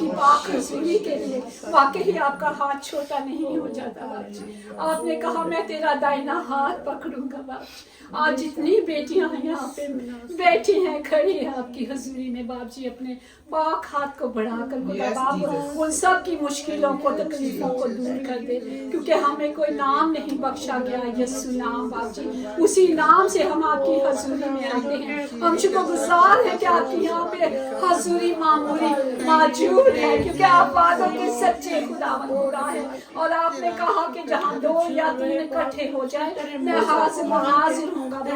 आपकी पाक हजूरी के लिए। वाकई आपका हाथ छोटा नहीं हो जाता बाप जी। आपने कहा मैं तेरा दाहिना हाथ पकड़ूंगा बाप जी। आज जितनी बेटियां हैं यहाँ पे बैठी हैं, खड़ी हैं आपकी हजूरी में बाप जी, अपने पाक हाथ को बढ़ाकर खुदा बाप उन सब की मुश्किलों को, तकलीफों को दूर कर दे, क्योंकि हमें कोई नाम नहीं बख्शा गया यीशु नाम बाप जी। उसी नाम से हम आपकी हजूरी में आते हैं। हम शुक्रगुजार हैं कि आपकी यहाँ पे हजूरी मामूली मौजूद है, क्योंकि आप वादों के सच्चे खुदावंद खुदा है। और आपने कहा कि जहाँ 2 या 3 इकट्ठे हो जाए मैं हाजिर हूँगा बाप।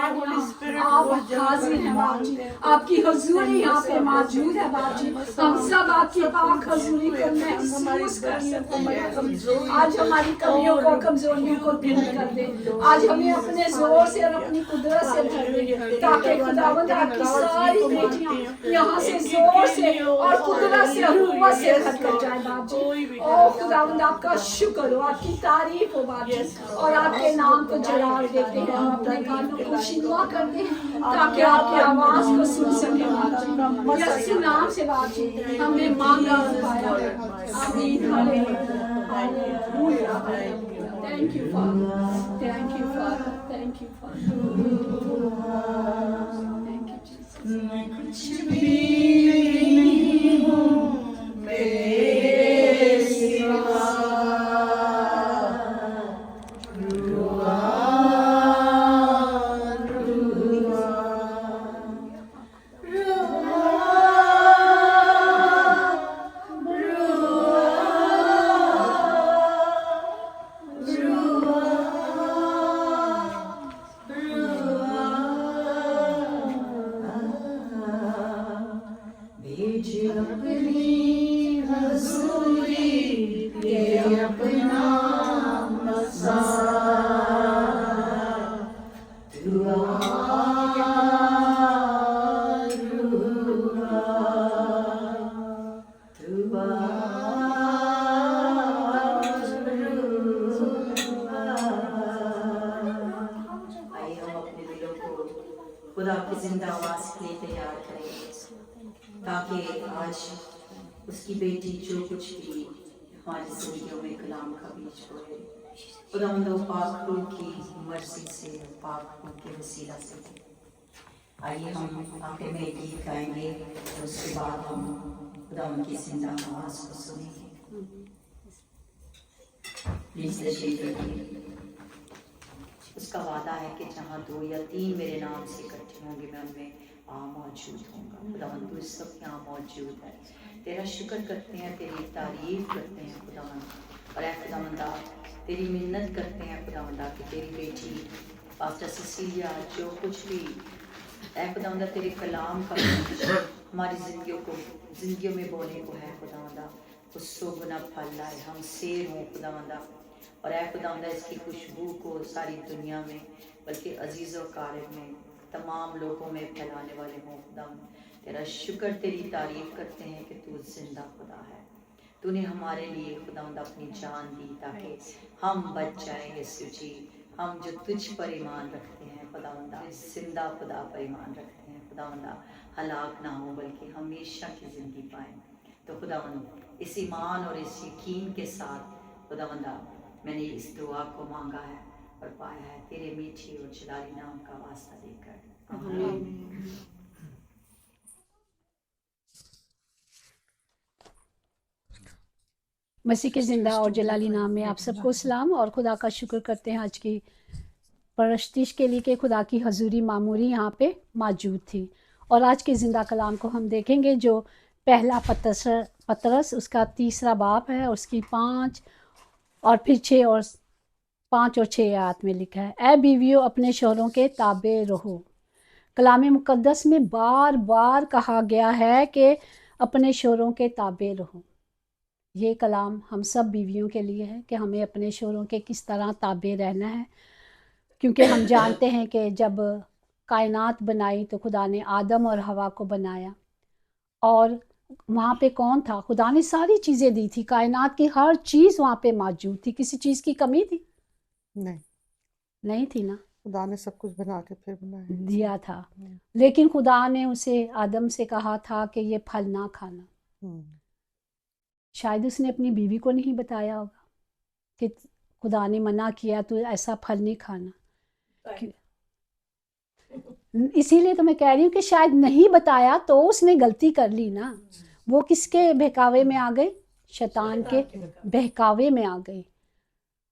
आप हाजिर हैं बाप जी, आपकी हजूरी यहाँ पे मौजूद है बाप जी। हम सब आपकी पाक हजूरी को महसूस कर सकते हैं। आज हमारी कमियों को, कमजोरियों को दूर कर दे। आज हमें अपने जोर से और अपनी कुदरत से भर दे, ताकि खुदावंद आपकी सारी बेटियां यहाँ से जोर से और कुदरत से और कुव्वत से भर कर जाए बाप जी। ओ खुदावंद आपका शुक्र हो, आपकी तारीफ हो बाप जी, और आपके नाम को जलाल देते हैं। हम अपने कानों को शिकवा करते हैं ताकि आपकी आवाज को सुन सके बाप जी। यीशु नाम से बाप जी हमने मांगा और पाया। आमीन। Hallelujah. Thank you father, thank you father, thank you father, thank you Jesus. मैं कुछ भी नहीं हूँ मेरे सिवा, रुआ रुआ भेज अपनी हजूरी ये अपना मसा, दुआ आइए हम अपने दिलों को खुदा की जिंदा आवाज के लिए तैयार करें, ताकि आज उसकी बेटी जो कुछ भी हमारी जिंदगियों में कलाम का बीज बोए, खुदा उन पाक रूह की मर्जी से, पाक रूह के वसीला से। आइए हम आखिर में एक गीत गाएंगे और उसके बाद हम खुदा उनकी जिंदा आवाज को सुनेंगे। प्लीज तशरीफ रखिए। उसका वादा है कि जहाँ 2 या 3 मेरे नाम से इकट्ठे होंगे मैं उनमें मौजूद होऊंगा। खुदावंद तू इस वक्त यहाँ मौजूद है, तेरा शुक्र करते हैं, तेरी तारीफ करते हैं खुदावंद। और ऐ खुदावंदा तेरी मिन्नत करते हैं खुदावंदा कि तेरी बेटी पास्टर सिसिलिया जो कुछ भी ऐ खुदावंदा तेरे कलाम का हमारी जिंदगियों में बोने को है खुदावंदा, उस 100 गुना फल लाए, हम सेर हों खुदावंदा। और ऐ खुदावंदा इसकी खुशबू को सारी दुनिया में, बल्कि अजीज़ और कारब में, तमाम लोगों में फैलाने वाले हों खुदावंद। तेरा शुक्र, तेरी तारीफ करते हैं कि तू जिंदा खुदा है। तूने हमारे लिए खुदावंद अपनी जान दी ताकि हम बच जाएं यीशु जी। हम जो तुझ पर ईमान रखते हैं खुदावंदा, जिंदा खुदा पर ईमान रखते हैं खुदावंदा, हलाक ना हो बल्कि हमेशा की जिंदगी पाएं। तो खुदावंद इस ईमान और इस यकीन के साथ खुदावंदा मैंने इस दुआ को मांगा है और पाया है, तेरे मीठी और जलाली नाम का वास्ता देकर, आमीन। मसीह के जिंदा और जलाली नाम में आप सबको सलाम और खुदा का शुक्र करते हैं आज की परस्तिश के लिए कि खुदा की हजूरी मामूरी यहाँ पे मौजूद थी। और आज के ज़िंदा कलाम को हम देखेंगे जो पहला पतरस उसका 3रा बाब है, उसकी 5 और फिर 6 और 5 और 6 आयत में लिखा है, ऐ बीवियों अपने शौहरों के ताबे रहो। कलाम मुकद्दस में बार बार कहा गया है कि अपने शौहरों के ताबे रहो। ये कलाम हम सब बीवियों के लिए है कि हमें अपने शौहरों के किस तरह ताबे रहना है, क्योंकि हम जानते हैं कि जब कायनात बनाई तो खुदा ने आदम और हवा को बनाया और वहाँ पे कौन था? खुदा ने सारी चीज़ें दी थी, कायनात की हर चीज़ वहाँ पे मौजूद थी। किसी चीज़ की कमी थी? नहीं थी ना। खुदा ने सब कुछ बना के फिर बनाया दिया था, लेकिन खुदा ने उसे आदम से कहा था कि ये फल ना खाना। شاید اس نے اپنی بیوی کو نہیں بتایا ہوگا کہ خدا نے منع کیا تو ایسا پھل نہیں کھانا. اسی لیے تو میں کہہ رہی ہوں کہ شاید نہیں بتایا تو اس نے غلطی کر لی نا. وہ کس کے بہکاوے میں آ گئی؟ شیطان کے بہکاوے میں آ گئی.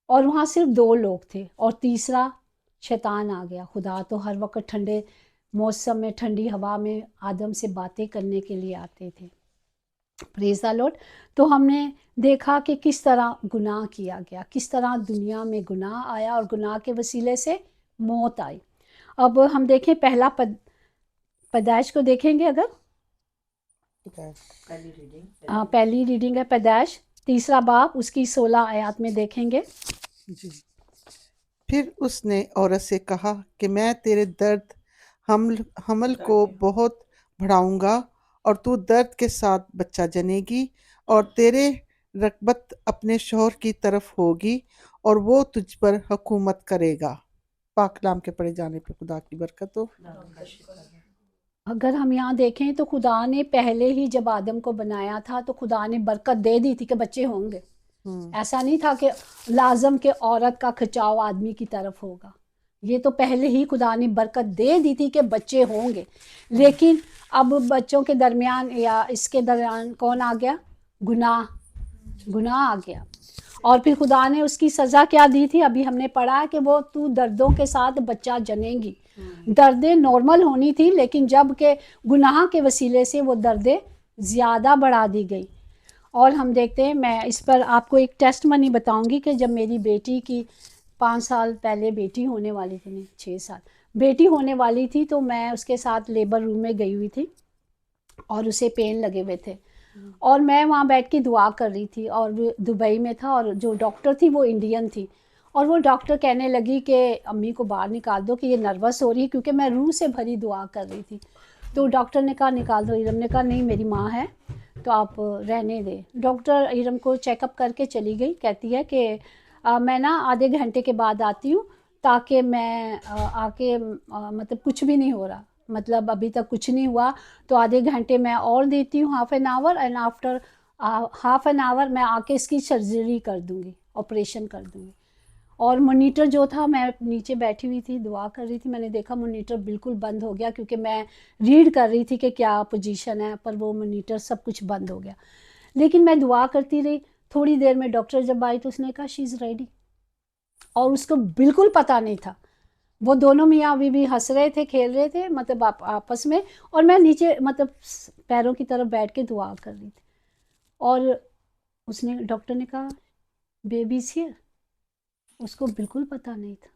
اور وہاں صرف 2 لوگ تھے اور تیسرا شیطان آ گیا. خدا تو ہر وقت ٹھنڈے موسم میں ٹھنڈی ہوا میں آدم سے باتیں کرنے کے لیے آتے تھے. پریز دی لارڈ. تو ہم نے دیکھا کہ کس طرح گناہ کیا گیا، کس طرح دنیا میں گناہ آیا اور گناہ کے وسیلے سے موت آئی. اب ہم دیکھیں پہلا پیدائش کو دیکھیں گے اگر. پہلی ریڈنگ ہے پیدائش 3 باب اس کی 16 آیات میں دیکھیں گے. جی. پھر اس نے عورت سے کہا کہ میں تیرے درد حمل کو بہت بڑھاؤں گا اور تو درد کے ساتھ بچہ جنے گی اور تیرے رغبت اپنے شوہر کی طرف ہوگی اور وہ تجھ پر حکومت کرے گا. پاک کلام کے پڑھے جانے پہ خدا کی برکت ہو. اگر ہم یہاں دیکھیں تو خدا نے پہلے ہی جب آدم کو بنایا تھا تو خدا نے برکت دے دی تھی کہ بچے ہوں گے. ایسا نہیں تھا کہ لازم کہ عورت کا کھچاؤ آدمی کی طرف ہوگا. یہ تو پہلے ہی خدا نے برکت دے دی تھی کہ بچے ہوں گے. لیکن اب بچوں کے درمیان یا اس کے درمیان کون آ گیا؟ گناہ آ گیا. اور پھر خدا نے اس کی سزا کیا دی تھی؟ ابھی ہم نے پڑھا کہ وہ تو دردوں کے ساتھ بچہ جنے گی. دردیں نارمل ہونی تھی لیکن جب کہ گناہ کے وسیلے سے وہ دردیں زیادہ بڑھا دی گئی. اور ہم دیکھتے ہیں، میں اس پر آپ کو ایک ٹیسٹ منی بتاؤں گی کہ جب میری بیٹی کی 5 سال پہلے بیٹی ہونے والی تھی، نہیں 6 سال بیٹی ہونے والی تھی، تو میں اس کے ساتھ لیبر روم میں گئی ہوئی تھی اور اسے پین لگے ہوئے تھے اور میں وہاں بیٹھ کے دعا کر رہی تھی. اور دبئی میں تھا اور جو ڈاکٹر تھی وہ انڈین تھی اور وہ ڈاکٹر کہنے لگی کہ امی کو باہر نکال دو کہ یہ نروس ہو رہی ہے، کیونکہ میں روح سے بھری دعا کر رہی تھی. تو ڈاکٹر نے کہا نکال دو. ارم نے کہا نہیں میری ماں ہے تو آپ رہنے دیں. ڈاکٹر ارم کو چیک اپ کر کے چلی گئی. کہتی ہے کہ میں نا آدھے گھنٹے کے بعد آتی ہوں تاکہ میں آ کے مطلب کچھ بھی نہیں ہو رہا، مطلب ابھی تک کچھ نہیں ہوا تو آدھے گھنٹے میں اور دیتی ہوں، ½ an hour, and after ½ an hour میں آ کے اس کی سرجری کر دوں گی، آپریشن کر دوں گی. اور مونیٹر جو تھا، میں نیچے بیٹھی ہوئی تھی دعا کر رہی تھی، میں نے دیکھا مونیٹر بالکل بند ہو گیا کیونکہ میں ریڈ کر رہی تھی کہ کیا پوزیشن ہے، پر وہ مونیٹر سب کچھ بند ہو گیا. لیکن میں دعا کرتی رہی. تھوڑی دیر میں ڈاکٹر جب آئی تو اس نے کہا شی از ریڈی، اور اس کو بالکل پتہ نہیں تھا. وہ دونوں میاں بیوی ہنس رہے تھے، کھیل رہے تھے مطلب آپس میں، اور میں نیچے مطلب پیروں کی طرف بیٹھ کے دعا کر رہی تھی. اور اس نے ڈاکٹر نے کہا بیبیز ہیئر، اس کو بالکل پتہ نہیں تھا.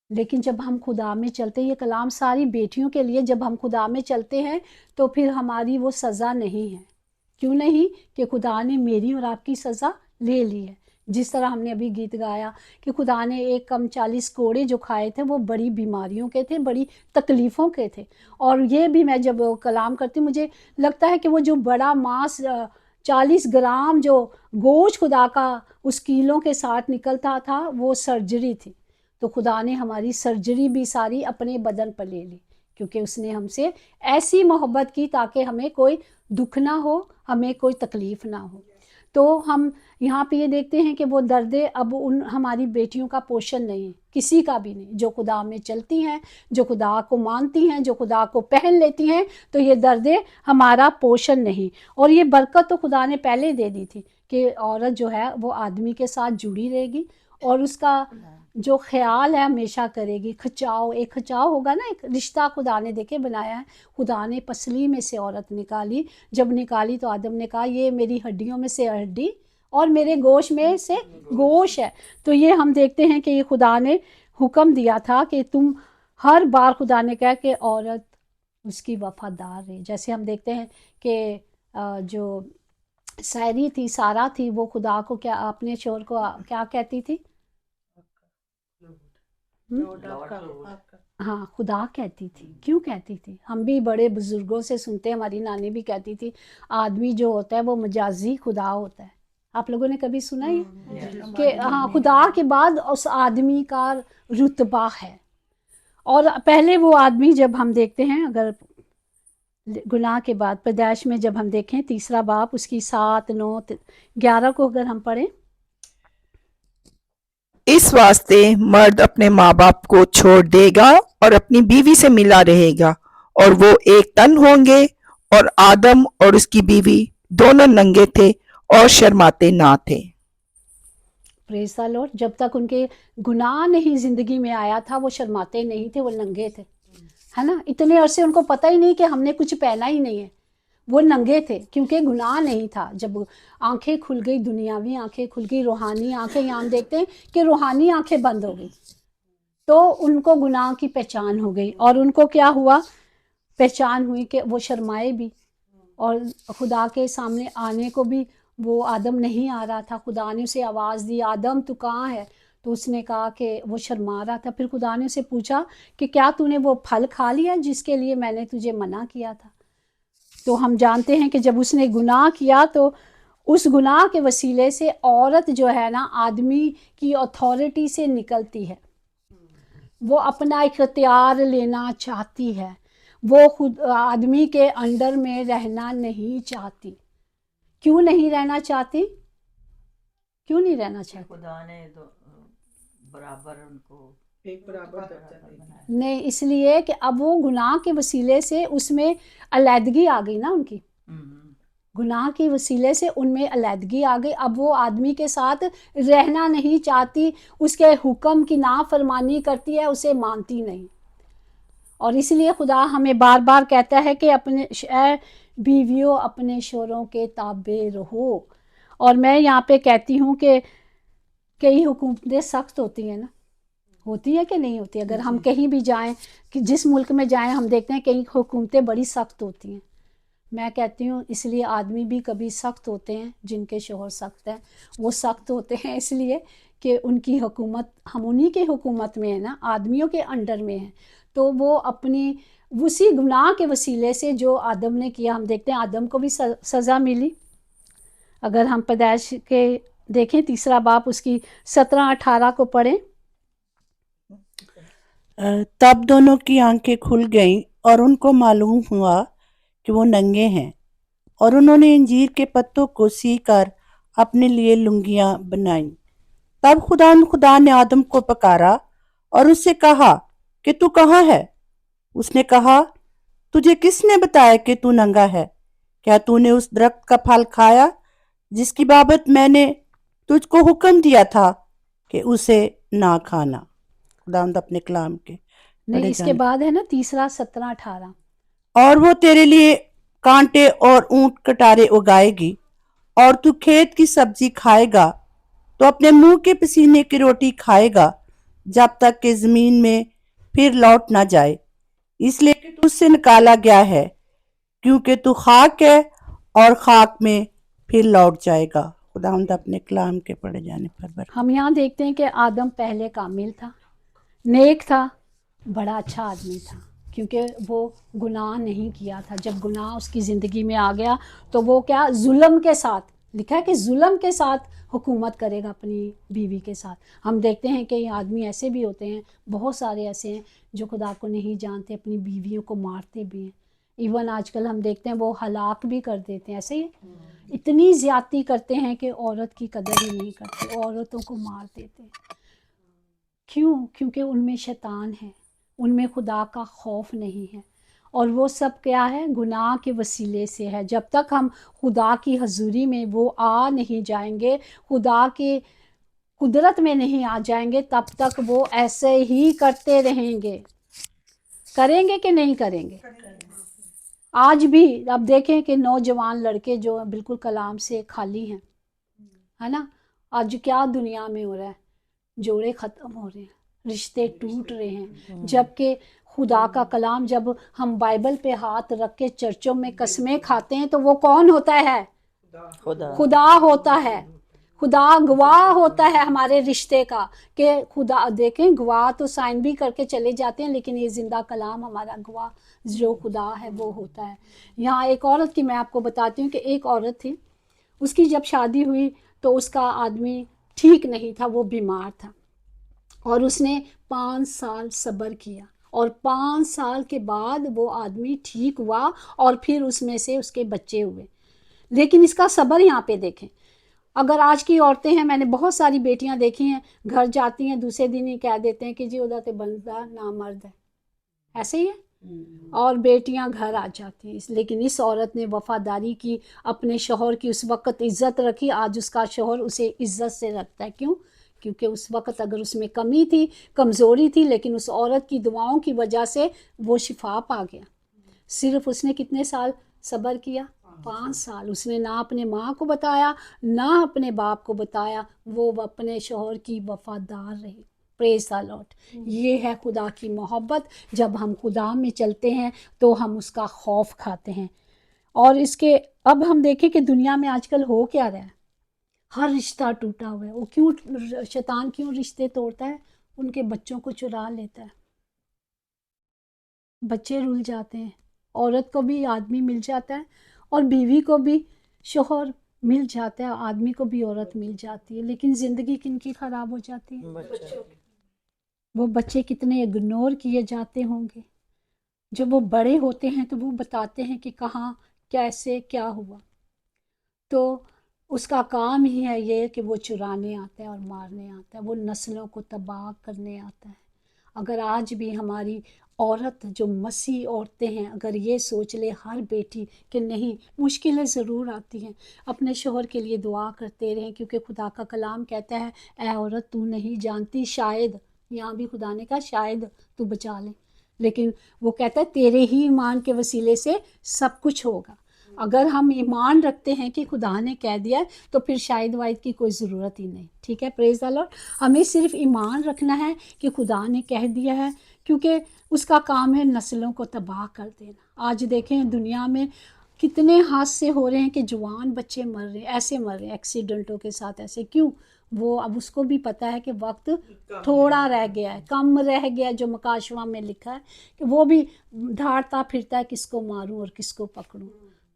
لیکن جب ہم خدا میں چلتے، یہ کلام ساری بیٹیوں کے لیے، جب ہم خدا میں چلتے ہیں تو پھر ہماری وہ سزا نہیں ہے. کیوں نہیں؟ کہ خدا نے میری اور آپ کی سزا لے لی ہے. جس طرح ہم نے ابھی گیت گایا کہ خدا نے 1 کم 40 کوڑے جو کھائے تھے وہ بڑی بیماریوں کے تھے، بڑی تکلیفوں کے تھے. اور یہ بھی میں جب کلام کرتی ہوں مجھے لگتا ہے کہ وہ جو بڑا ماس 40 گرام جو گوشت خدا کا اس کیلوں کے ساتھ نکلتا تھا وہ سرجری تھی. تو خدا نے ہماری سرجری بھی ساری اپنے بدن پر لے لی کیونکہ اس نے ہم سے ایسی محبت کی تاکہ ہمیں کوئی دکھ نہ ہو، ہمیں کوئی تکلیف نہ ہو. تو ہم یہاں پہ یہ دیکھتے ہیں کہ وہ دردیں اب ہماری بیٹیوں کا پوشن نہیں، کسی کا بھی نہیں. جو خدا میں چلتی ہیں، جو خدا کو مانتی ہیں، جو خدا کو پہن لیتی ہیں، تو یہ دردیں ہمارا پوشن نہیں. اور یہ برکت تو خدا نے پہلے دے دی تھی کہ عورت جو ہے وہ آدمی کے ساتھ جڑی رہے گی اور اس کا جو خیال ہے ہمیشہ کرے گی. ایک کھچاؤ ہوگا نا، ایک رشتہ خدا نے دیکھے بنایا ہے. خدا نے پسلی میں سے عورت نکالی، جب نکالی تو آدم نے کہا یہ میری ہڈیوں میں سے ہڈی اور میرے گوشت میں سے گوشت ہے. تو یہ ہم دیکھتے ہیں کہ یہ خدا نے حکم دیا تھا کہ تم ہر بار خدا نے کہا کہ عورت اس کی وفادار رہے. جیسے ہم دیکھتے ہیں کہ جو ساری تھی، سارا تھی، وہ خدا کو کیا اپنے شوہر کو کیا کہتی تھی؟ ہاں خدا کہتی تھی. کیوں کہتی تھی؟ ہم بھی بڑے بزرگوں سے سنتے ہیں، ہماری نانی بھی کہتی تھی آدمی جو ہوتا ہے وہ مجازی خدا ہوتا ہے. آپ لوگوں نے کبھی سنا ہی کہ ہاں خدا کے بعد اس آدمی کا رتبہ ہے. اور پہلے وہ آدمی جب ہم دیکھتے ہیں اگر गुनाह के बाद पैदाइश में जब हम देखें तीसरा बाप उसकी 7, 9, 11 को अगर हम पढ़ें, इस वास्ते मर्द अपने माँ बाप को छोड़ देगा और अपनी बीवी से मिला रहेगा और वो एक तन होंगे। और आदम और उसकी बीवी दोनों नंगे थे और शर्माते ना थे। Praise the Lord. जब तक उनके गुनाह नहीं जिंदगी में आया था वो शर्माते नहीं थे, वो नंगे थे, है ना। इतने अरसे उनको पता ही नहीं कि हमने कुछ पहना ही नहीं है, वो नंगे थे क्योंकि गुनाह नहीं था। जब आंखें खुल गई, दुनियावी आंखें खुल गई, रूहानी आंखें, यहाँ हम देखते हैं कि रूहानी आंखें बंद हो गई, तो उनको गुनाह की पहचान हो गई। और उनको क्या हुआ, पहचान हुई कि वो शर्माए भी और खुदा के सामने आने को भी वो आदम नहीं आ रहा था। खुदा ने उसे आवाज़ दी, आदम तू कहाँ है? तो उसने कहा कि वो शर्मा रहा था। फिर खुदा ने उसे पूछा कि क्या तूने वो फल खा लिया जिसके लिए मैंने तुझे मना किया था? तो हम जानते हैं कि जब उसने गुनाह किया तो उस गुनाह के वसीले से औरत जो है ना आदमी की अथॉरिटी से निकलती है, वो अपना इख्तियार लेना चाहती है, वो खुद आदमी के अंडर में रहना नहीं चाहती। क्यों नहीं रहना चाहती? क्यों नहीं रहना चाहती? खुदा ने तो बराबर उनको एक बराबर दर्जा दिया। नहीं, इसलिए कि अब वो गुनाह के वसीले से उसमें अलैदगी आ गई ना उनकी, गुनाह के वसीले से उनमें अलैदगी आ गई। अब वो आदमी के साथ रहना नहीं चाहती, उसके हुक्म की नाफरमानी करती है, उसे मानती नहीं। और इसलिए खुदा हमें बार बार कहता है कि अपने बीवियों अपने शोरों के ताबे रहो। और मैं यहाँ पे कहती हूँ कि कई हुकूमतें सख्त होती हैं ना, होती है कि नहीं होती? अगर हम कहीं भी जाएं, कि जिस मुल्क में जाएं, हम देखते हैं कई हुकूमतें बड़ी सख्त होती हैं। मैं कहती हूँ इसलिए आदमी भी कभी सख्त होते हैं, जिनके शोहर सख्त हैं वो सख्त होते हैं इसलिए कि उनकी हुकूमत, हम उन्हीं के हुकूमत में है ना, आदमियों के अंडर में है। तो वो अपनी उसी गुनाह के वसीले से जो आदम ने किया, हम देखते हैं आदम को भी सज़ा मिली। अगर हम पैदाइश के देखें तीसरा बाप उसकी 17-18 को पढ़ें। तब दोनों की आंखें खुल गईं और उनको मालूम हुआ कि वो नंगे हैं, और उन्होंने अंजीर के पत्तों को सीकर अपने लिए लुंगियां बनाईं। तब खुदा ने आदम को पुकारा और उससे कहा कि तू कहाँ है? उसने कहा, तुझे किसने बताया कि तू नंगा है? क्या तूने उस दरख्त का फल खाया जिसकी बाबत मैंने तुझको हुक्म दिया था कि उसे ना खाना? खुदावंद अपने कलाम के नहीं, इसके बाद है ना तीसरा 17-18। और वो तेरे लिए कांटे और ऊंट कटारे उगाएगी, और तू खेत की सब्जी खाएगा तो अपने मुंह के पसीने की रोटी खाएगा जब तक कि जमीन में फिर लौट ना जाए, इसलिए कि तू उससे निकाला गया है, क्योंकि तू खाक है और खाक में फिर लौट जाएगा। खुदावंद अपने कलाम के पढ़े जाने पर बरकत। हम यहाँ देखते हैं कि आदम पहले कामिल था, नेक था, बड़ा अच्छा आदमी था, क्योंकि वो गुनाह नहीं किया था। जब गुनाह उसकी ज़िंदगी में आ गया तो वो क्या, जुल्म के साथ, लिखा है कि जुल्म के साथ हुकूमत करेगा अपनी बीवी के साथ। हम देखते हैं कि आदमी ऐसे भी होते हैं, बहुत सारे ऐसे हैं जो खुदा को नहीं जानते, अपनी बीवियों को मारते भी हैं। इवन आजकल हम देखते हैं वो हलाक भी कर देते हैं, ऐसे ही इतनी ज़्यादती करते हैं कि औरत की कदर ही नहीं करते, औरतों को मार देते हैं। क्यों? क्योंकि उनमें शैतान है, उनमें खुदा का खौफ नहीं है, और वो सब क्या है, गुनाह के वसीले से है। जब तक हम खुदा की हजूरी में वो आ नहीं जाएंगे, खुदा के कुदरत में नहीं आ जाएंगे, तब तक वो ऐसे ही करते रहेंगे। करेंगे कि नहीं करेंगे? आज भी अब देखें कि नौजवान लड़के जो बिल्कुल कलाम से खाली हैं, है ना, आज क्या दुनिया में हो रहा है, जोड़े ख़त्म हो रहे हैं, रिश्ते टूट रहे हैं। जबकि खुदा का कलाम, जब हम बाइबल पे हाथ रख के चर्चों में कसमें खाते हैं तो वो कौन होता है? खुदा होता है। खुदा गवाह होता है हमारे रिश्ते का, कि खुदा, देखें गवाह तो साइन भी करके चले जाते हैं, लेकिन ये जिंदा कलाम हमारा गवाह जो खुदा है वो होता है। यहाँ एक औरत की मैं आपको बताती हूँ कि एक औरत थी, उसकी जब शादी हुई तो उसका आदमी ठीक नहीं था, वो बीमार था, और उसने 5 साल सब्र किया, اور 5 سال کے بعد وہ آدمی ٹھیک ہوا اور پھر اس میں سے اس کے بچے ہوئے. لیکن اس کا صبر یہاں پہ دیکھیں. اگر آج کی عورتیں ہیں، میں نے بہت ساری بیٹیاں دیکھی ہیں، گھر جاتی ہیں دوسرے دن ہی کہہ دیتے ہیں کہ جی ادھر تے بندہ نامرد ہے، ایسے ہی ہے، اور بیٹیاں گھر آ جاتی ہیں. لیکن اس عورت نے وفاداری کی، اپنے شوہر کی اس وقت عزت رکھی. آج اس کا شوہر اسے عزت سے رکھتا ہے. کیوں؟ کیونکہ اس وقت اگر اس میں کمی تھی، کمزوری تھی، لیکن اس عورت کی دعاؤں کی وجہ سے وہ شفا پا گیا. صرف اس نے کتنے سال صبر کیا؟ 5 سال. اس نے نہ اپنے ماں کو بتایا نہ اپنے باپ کو بتایا، وہ اپنے شوہر کی وفادار رہی. پریز دی لارڈ. یہ ہے خدا کی محبت. جب ہم خدا میں چلتے ہیں تو ہم اس کا خوف کھاتے ہیں. اور اس کے اب ہم دیکھیں کہ دنیا میں آج کل ہو کیا رہا ہے. ہر رشتہ ٹوٹا ہوا ہے. وہ کیوں شیطان کیوں رشتے توڑتا ہے؟ ان کے بچوں کو چرا لیتا ہے، بچے رل جاتے ہیں. عورت کو بھی آدمی مل جاتا ہے اور بیوی کو بھی شوہر مل جاتا ہے، آدمی کو بھی عورت مل جاتی ہے. لیکن زندگی کن کی خراب ہو جاتی ہے؟ وہ بچے کتنے اگنور کیے جاتے ہوں گے. جب وہ بڑے ہوتے ہیں تو وہ بتاتے ہیں کہ کہاں کیسے کیا ہوا. تو اس کا کام ہی ہے یہ کہ وہ چرانے آتا ہے اور مارنے آتا ہے، وہ نسلوں کو تباہ کرنے آتا ہے. اگر آج بھی ہماری عورت جو مسیح عورتیں ہیں، اگر یہ سوچ لے ہر بیٹی کہ نہیں، مشکلیں ضرور آتی ہیں، اپنے شوہر کے لیے دعا کرتے رہیں، کیونکہ خدا کا کلام کہتا ہے اے عورت تو نہیں جانتی، شاید، یہاں بھی خدا نے کہا شاید تو بچا لے. لیکن وہ کہتا ہے تیرے ہی ایمان کے وسیلے سے سب کچھ ہوگا. اگر ہم ایمان رکھتے ہیں کہ خدا نے کہہ دیا ہے تو پھر شاید واید کی کوئی ضرورت ہی نہیں. ٹھیک ہے، پریز دی لارڈ. ہمیں صرف ایمان رکھنا ہے کہ خدا نے کہہ دیا ہے، کیونکہ اس کا کام ہے نسلوں کو تباہ کر دینا. آج دیکھیں دنیا میں کتنے حادثے ہو رہے ہیں کہ جوان بچے مر رہے ہیں، ایسے مر رہے ہیں ایکسیڈنٹوں کے ساتھ. ایسے کیوں؟ وہ اب اس کو بھی پتہ ہے کہ وقت تھوڑا رہ گیا ہے، کم رہ گیا، جو مکاشوہ میں لکھا ہے کہ وہ بھی دھاڑتا پھرتا ہے کس کو ماروں اور کس کو پکڑوں.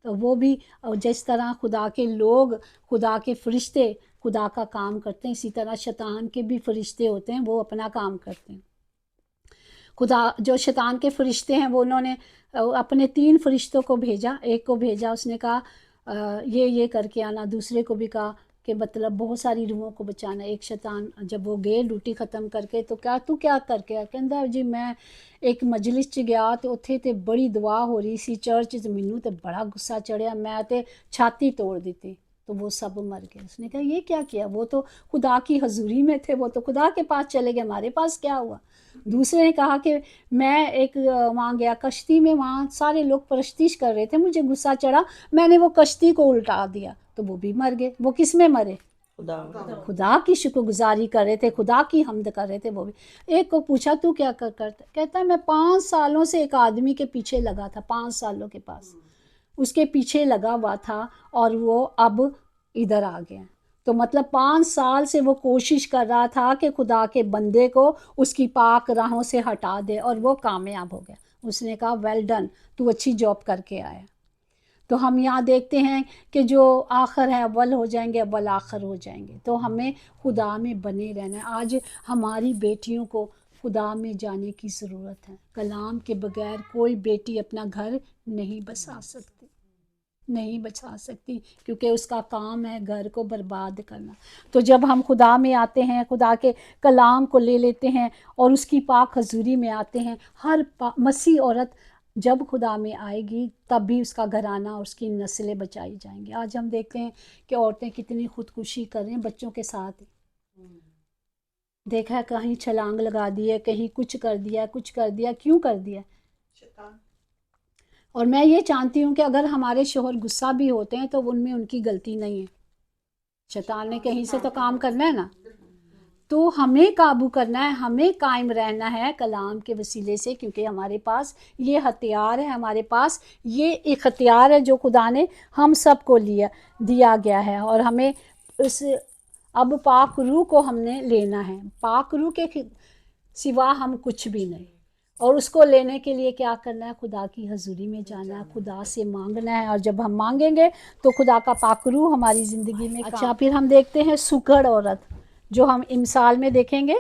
تو وہ بھی جس طرح خدا کے لوگ، خدا کے فرشتے خدا کا کام کرتے ہیں، اسی طرح شیطان کے بھی فرشتے ہوتے ہیں، وہ اپنا کام کرتے ہیں. خدا جو شیطان کے فرشتے ہیں وہ انہوں نے اپنے 3 فرشتوں کو بھیجا. ایک کو بھیجا، اس نے کہا یہ کر کے آنا. دوسرے کو بھی کہا کہ مطلب بہت ساری روحوں کو بچانا. ایک شیطان جب وہ گئے ڈیوٹی ختم کر کے تو تو کیا کر کے کہندا جی میں ایک مجلس چ گیا تو اتھے تے بڑی دعا ہو رہی سی چرچ چ، مینوں تے بڑا غصہ چڑھیا، میں تے چھاتی توڑ دیتی. تو وہ سب مر گئے. اس نے کہا یہ کیا کیا؟ وہ تو خدا کی حضوری میں تھے، وہ تو خدا کے پاس چلے گئے، ہمارے پاس کیا ہوا؟ دوسرے نے کہا کہ میں ایک وہاں گیا کشتی میں، وہاں سارے لوگ پرستش کر رہے تھے، مجھے غصہ چڑھا، میں نے وہ کشتی کو الٹا دیا، تو وہ بھی مر گئے. وہ کس میں مرے؟ خدا کی شکر گزاری کر رہے تھے، خدا کی حمد کر رہے تھے. وہ بھی ایک کو پوچھا تو کیا کرتا؟ کہتا ہے میں 5 سالوں سے ایک آدمی کے پیچھے لگا تھا، 5 سالوں کے پاس اس کے پیچھے لگا ہوا تھا اور وہ اب ادھر آ گیا. تو مطلب 5 سال سے وہ کوشش کر رہا تھا کہ خدا کے بندے کو اس کی پاک راہوں سے ہٹا دے، اور وہ کامیاب ہو گیا. اس نے کہا ویل ڈن، تو اچھی جاب کر کے آیا. تو ہم یہاں دیکھتے ہیں کہ جو آخر ہے اول ہو جائیں گے، اول آخر ہو جائیں گے. تو ہمیں خدا میں بنے رہنا ہے. آج ہماری بیٹیوں کو خدا میں جانے کی ضرورت ہے. کلام کے بغیر کوئی بیٹی اپنا گھر نہیں بسا سکتی، نہیں بچا سکتی، کیونکہ اس کا کام ہے گھر کو برباد کرنا. تو جب ہم خدا میں آتے ہیں، خدا کے کلام کو لے لیتے ہیں اور اس کی پاک حضوری میں آتے ہیں، ہر مسیح عورت جب خدا میں آئے گی تب بھی اس کا گھرانہ اور اس کی نسلیں بچائی جائیں گی. آج ہم دیکھتے ہیں کہ عورتیں کتنی خودکشی کر رہی ہیں بچوں کے ساتھ. دیکھا ہے کہیں چھلانگ لگا دی ہے، کہیں کچھ کر دیا، کچھ کر دیا. کیوں کر دیا؟ اور میں یہ جانتی ہوں کہ اگر ہمارے شوہر غصہ بھی ہوتے ہیں تو ان میں ان کی غلطی نہیں ہے، شیطان نے کہیں سے تو کام کرنا ہے نا. تو ہمیں قابو کرنا ہے، ہمیں قائم رہنا ہے کلام کے وسیلے سے، کیونکہ ہمارے پاس یہ ہتھیار ہے، ہمارے پاس یہ اختیار ہے جو خدا نے ہم سب کو دیا گیا ہے. اور ہمیں اس اب پاک روح کو ہم نے لینا ہے. پاک روح کے سوا ہم کچھ بھی نہیں. اور اس کو لینے کے لیے کیا کرنا ہے؟ خدا کی حضوری میں جانا ہے، خدا سے مانگنا ہے. اور جب ہم مانگیں گے تو خدا کا پاک روح ہماری زندگی میں. اچھا، پھر ہم دیکھتے ہیں سکڑ عورت، جو ہم مثال میں دیکھیں گے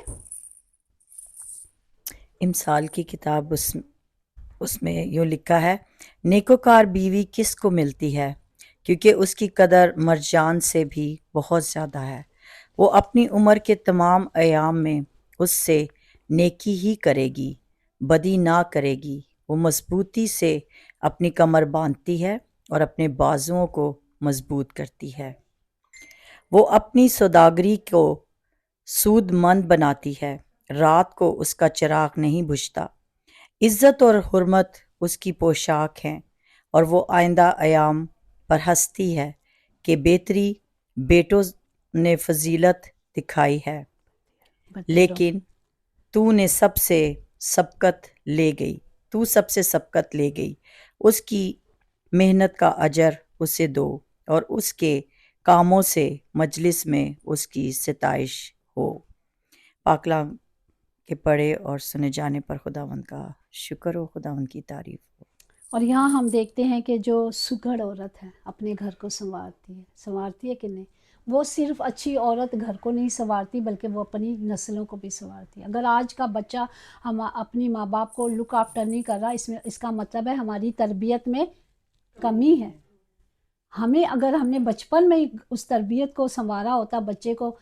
امثال کی کتاب اس میں یوں لکھا ہے، نیکوکار بیوی کس کو ملتی ہے، کیونکہ اس کی قدر مرجان سے بھی بہت زیادہ ہے۔ وہ اپنی عمر کے تمام ایام میں اس سے نیکی ہی کرے گی، بدی نہ کرے گی۔ وہ مضبوطی سے اپنی کمر باندھتی ہے اور اپنے بازوؤں کو مضبوط کرتی ہے۔ وہ اپنی سوداگری کو سود مند بناتی ہے، رات کو اس کا چراغ نہیں بجھتا۔ عزت اور حرمت اس کی پوشاک ہیں، اور وہ آئندہ ایام پر ہنستی ہے کہ بہتری بیٹوں نے فضیلت دکھائی ہے، لیکن تو سب سے سبقت لے گئی۔ اس کی محنت کا اجر اسے دو، اور اس کے کاموں سے مجلس میں اس کی ستائش ہو۔ پاک کلام کے پڑھے اور سنے جانے پر خداوند کا شکر ہو، خداوند کی تعریف ہو۔ اور یہاں ہم دیکھتے ہیں کہ جو سگڑ عورت ہے اپنے گھر کو سنوارتی ہے کہ نہیں؟ وہ صرف اچھی عورت گھر کو نہیں سنوارتی بلکہ وہ اپنی نسلوں کو بھی سنوارتی ہے۔ اگر آج کا بچہ ہم اپنی ماں باپ کو لک آفٹر نہیں کر رہا، اس کا مطلب ہے ہماری تربیت میں کمی ہے۔ اگر ہم نے بچپن میں اس تربیت کو سنوارا ہوتا، بچے کو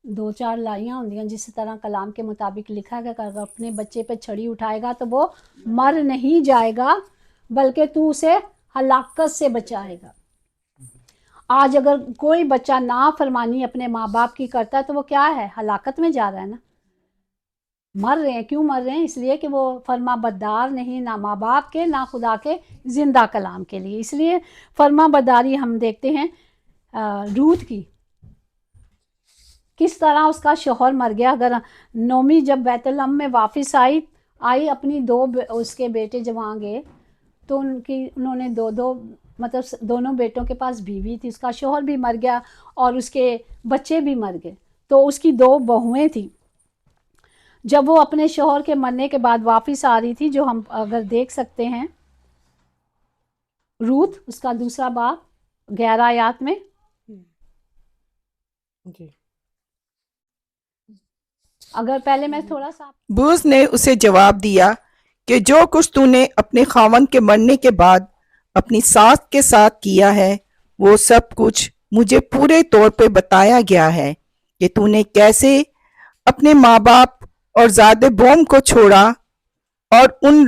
2-4 لائیاں ہوندیاں جس طرح کلام کے مطابق لکھا گیا کہ اگر اپنے بچے پہ چھڑی اٹھائے گا تو وہ مر نہیں جائے گا بلکہ تو اسے ہلاکت سے بچائے گا۔ آج اگر کوئی بچہ نافرمانی اپنے ماں باپ کی کرتا ہے تو وہ کیا ہے؟ ہلاکت میں جا رہا ہے نا۔ مر رہے ہیں، کیوں مر رہے ہیں؟ اس لیے کہ وہ فرما بردار نہیں، نہ ماں باپ کے نہ خدا کے زندہ کلام کے لیے۔ اس لیے فرما برداری ہم دیکھتے ہیں روت کی، کس طرح اس کا شوہر مر گیا۔ اگر نومی جب بیت لحم میں واپس آئی اپنی اس کے بیٹے جب وہاں گئے تو انہوں نے دونوں بیٹوں کے پاس بیوی تھی، اس کا شوہر بھی مر گیا اور اس کے بچے بھی مر گئے، تو اس کی 2 بہویں تھیں۔ جب وہ اپنے شوہر کے مرنے کے بعد واپس آ رہی تھی، جو ہم اگر دیکھ سکتے ہیں روت اس کا 2 باب 11 آیات میں، جی اگر پہلے میں تھوڑا سا بوز نے اسے جواب دیا کہ جو کچھ تو نے اپنے خاوند کے مرنے کے بعد اپنی ساس کے ساتھ کیا ہے وہ سب کچھ مجھے پورے طور پہ بتایا گیا ہے کہ تو نے کیسے اپنے ماں باپ اور زاد بوم کو چھوڑا اور ان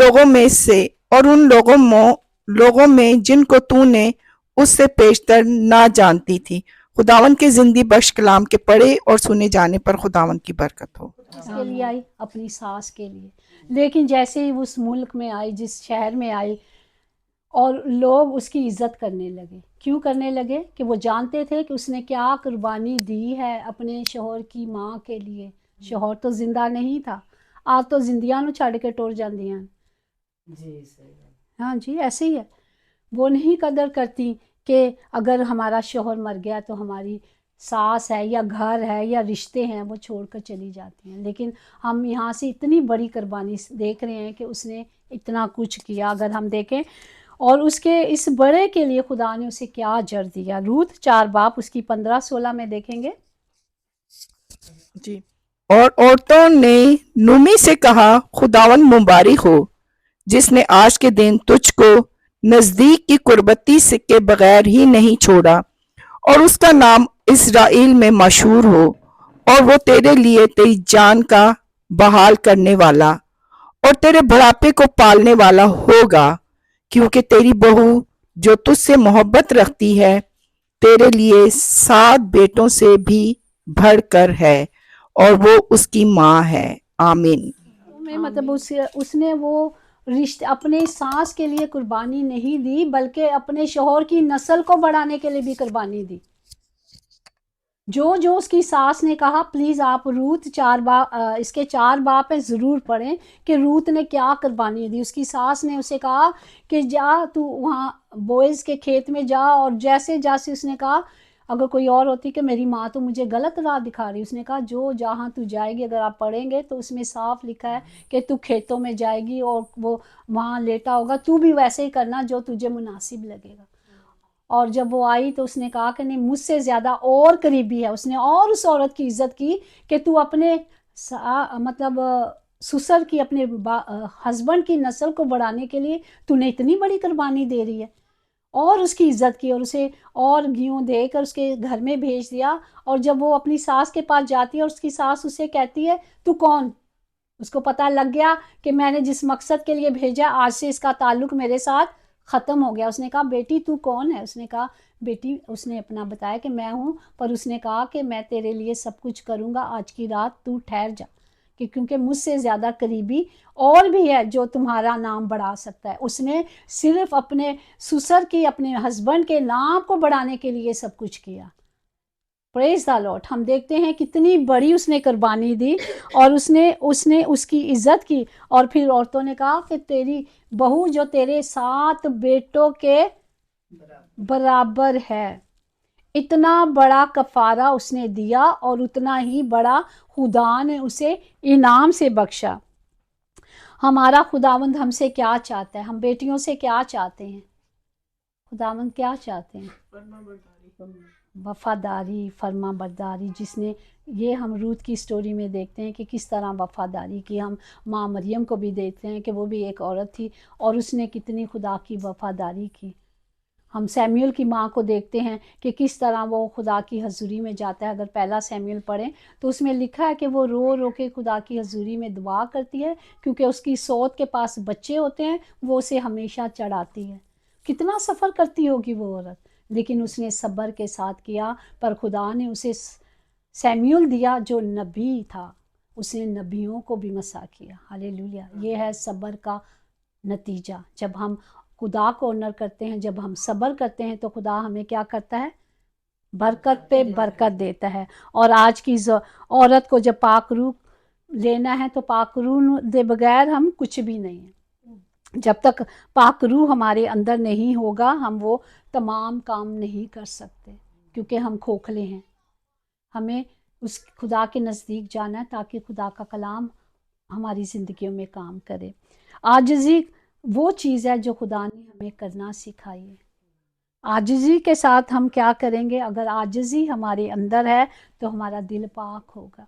لوگوں میں جن کو تو نے اس سے پیشتر نہ جانتی تھی۔ خداوند کے زندگی بخش کلام کے پڑھے اور سنے جانے پر خداوند کی برکت ہو۔ اس کے لیے آئی، اپنی ساس کے لیے، لیکن جیسے ہی اس ملک میں آئی، جس شہر میں آئی، اور لوگ اس کی عزت کرنے لگے۔ کیوں کرنے لگے؟ کہ وہ جانتے تھے کہ اس نے کیا قربانی دی ہے اپنے شوہر کی ماں کے لیے۔ شوہر تو زندہ نہیں تھا، آج تو زندیاں نو چھڑ کے ٹور جاندی ہیں۔ جی صحیح۔ ہاں جی، ایسے ہی ہے۔ وہ نہیں قدر کرتی کہ اگر ہمارا شوہر مر گیا تو ہماری ساس ہے یا گھر ہے یا رشتے ہیں وہ چھوڑ کر چلی جاتی ہیں، لیکن ہم یہاں سے اتنی بڑی قربانی دیکھ رہے ہیں کہ اس نے اتنا کچھ کیا۔ اگر ہم دیکھیں اور اس کے اس بڑے کے لیے خدا نے اسے کیا اجر دیا۔ روت 4 باب اس کی 15-16 میں دیکھیں گے۔ جی، اور عورتوں نے نومی سے کہا خداوند مبارک ہو جس نے آج کے دن تجھ کو نزدیک کی قربتی کے بغیر ہی نہیں چھوڑا، اور اس کا نام اسرائیل میں مشہور ہو، اور وہ تیرے لیے تیری جان کا بحال کرنے والا اور تیرے بڑھاپے کو پالنے والا ہوگا، کیونکہ تیری بہو جو تجھ سے محبت رکھتی ہے تیرے لیے 7 بیٹوں سے بھی بڑھ کر ہے، اور وہ اس کی ماں ہے۔ آمین۔ میں مطلب اس نے وہ رشتے اپنے ساس کے لیے قربانی نہیں دی بلکہ اپنے شوہر کی نسل کو بڑھانے کے لیے بھی قربانی دی۔ جو اس کی ساس نے کہا، پلیز آپ روت 4 باب اس کے 4 باب پہ ضرور پڑھیں کہ روت نے کیا قربانی دی۔ اس کی ساس نے اسے کہا کہ جا تو وہاں بوئز کے کھیت میں جا، اور جیسے اس نے کہا اگر کوئی اور ہوتی کہ میری ماں تو مجھے غلط راہ دکھا رہی، اس نے کہا جہاں تو جائے گی، اگر آپ پڑھیں گے تو اس میں صاف لکھا ہے کہ تو کھیتوں میں جائے گی اور وہ وہاں لیٹا ہوگا، تو بھی ویسے ہی کرنا جو تجھے مناسب لگے گا۔ اور جب وہ آئی تو اس نے کہا کہ نہیں، مجھ سے زیادہ اور قریبی ہے۔ اس نے اور اس عورت کی عزت کی کہ تو اپنے مطلب ससुर की अपने हस्बैंड की नस्ल को बढ़ाने के लिए तूने इतनी बड़ी कुर्बानी दे रही है, और उसकी इज्जत की और उसे और घी देकर उसके घर में भेज दिया। और जब वो अपनी सास के पास जाती है और उसकी सास उसे कहती है तू कौन, उसको पता लग गया कि मैंने जिस मकसद के लिए भेजा आज से इसका ताल्लुक मेरे साथ ख़त्म हो गया। उसने कहा बेटी तू कौन है, उसने कहा बेटी, उसने अपना बताया कि मैं हूँ, पर उसने कहा कि मैं तेरे लिए सब कुछ करूँगा, आज की रात तू ठहर जा, कि क्योंकि मुझसे ज़्यादा करीबी और भी है जो तुम्हारा नाम बढ़ा सकता है। उसने सिर्फ अपने ससुर की, अपने हस्बैंड के नाम को बढ़ाने के लिए सब कुछ किया। Praise the Lord. हम देखते हैं कितनी बड़ी उसने कुर्बानी दी और उसने उसने उसकी इज्जत की। और फिर औरतों ने कहा कि तेरी बहू जो तेरे 7 बेटों के बराबर है। इतना बड़ा कफारा उसने दिया और उतना ही बड़ा खुदा ने उसे इनाम से बख्शा। हमारा खुदावंद हमसे क्या चाहता है, हम बेटियों से क्या चाहते हैं, खुदावंद क्या चाहते हैं? वफादारी, फर्मा बरदारी। जिसने, ये हम रूत की स्टोरी में देखते हैं कि किस तरह वफादारी की। हम माँ मरियम को भी देखते हैं कि वो भी एक औरत थी और उसने कितनी खुदा की वफादारी की। हम सैमुअल की माँ को देखते हैं कि किस तरह वो खुदा की हजूरी में जाता है। अगर पहला सैमुअल पढ़ें तो उसमें लिखा है कि वो रो रो के खुदा की हजूरी में दुआ करती है, क्योंकि उसकी सौत के पास बच्चे होते हैं, वो उसे हमेशा चढ़ाती है। कितना सफ़र करती होगी वो औरत, लेकिन उसने सब्र के साथ किया। पर खुदा ने उसे सैमुअल दिया जो नबी था, उसने नबियों को भी मसा किया। हालेलुया। ये है सब्र का नतीजा। जब हम खुदा को ऑनर करते हैं, जब हम सब्र करते हैं, तो खुदा हमें क्या करता है? बरकत पे बरकत देता है। और आज की औरत को जब पाक रूह लेना है तो पाक रूह दे बगैर हम कुछ भी नहीं है। जब तक पाक रूह हमारे अंदर नहीं होगा हम वो तमाम काम नहीं कर सकते, क्योंकि हम खोखले हैं। हमें उस खुदा के नज़दीक जाना है ताकि खुदा का कलाम हमारी ज़िंदगियों में काम करे। आजिज़ी वो चीज़ है जो खुदा ने हमें करना सिखाई है। आजिज़ी के साथ हम क्या करेंगे? अगर आजिज़ी हमारे अंदर है तो हमारा दिल पाक होगा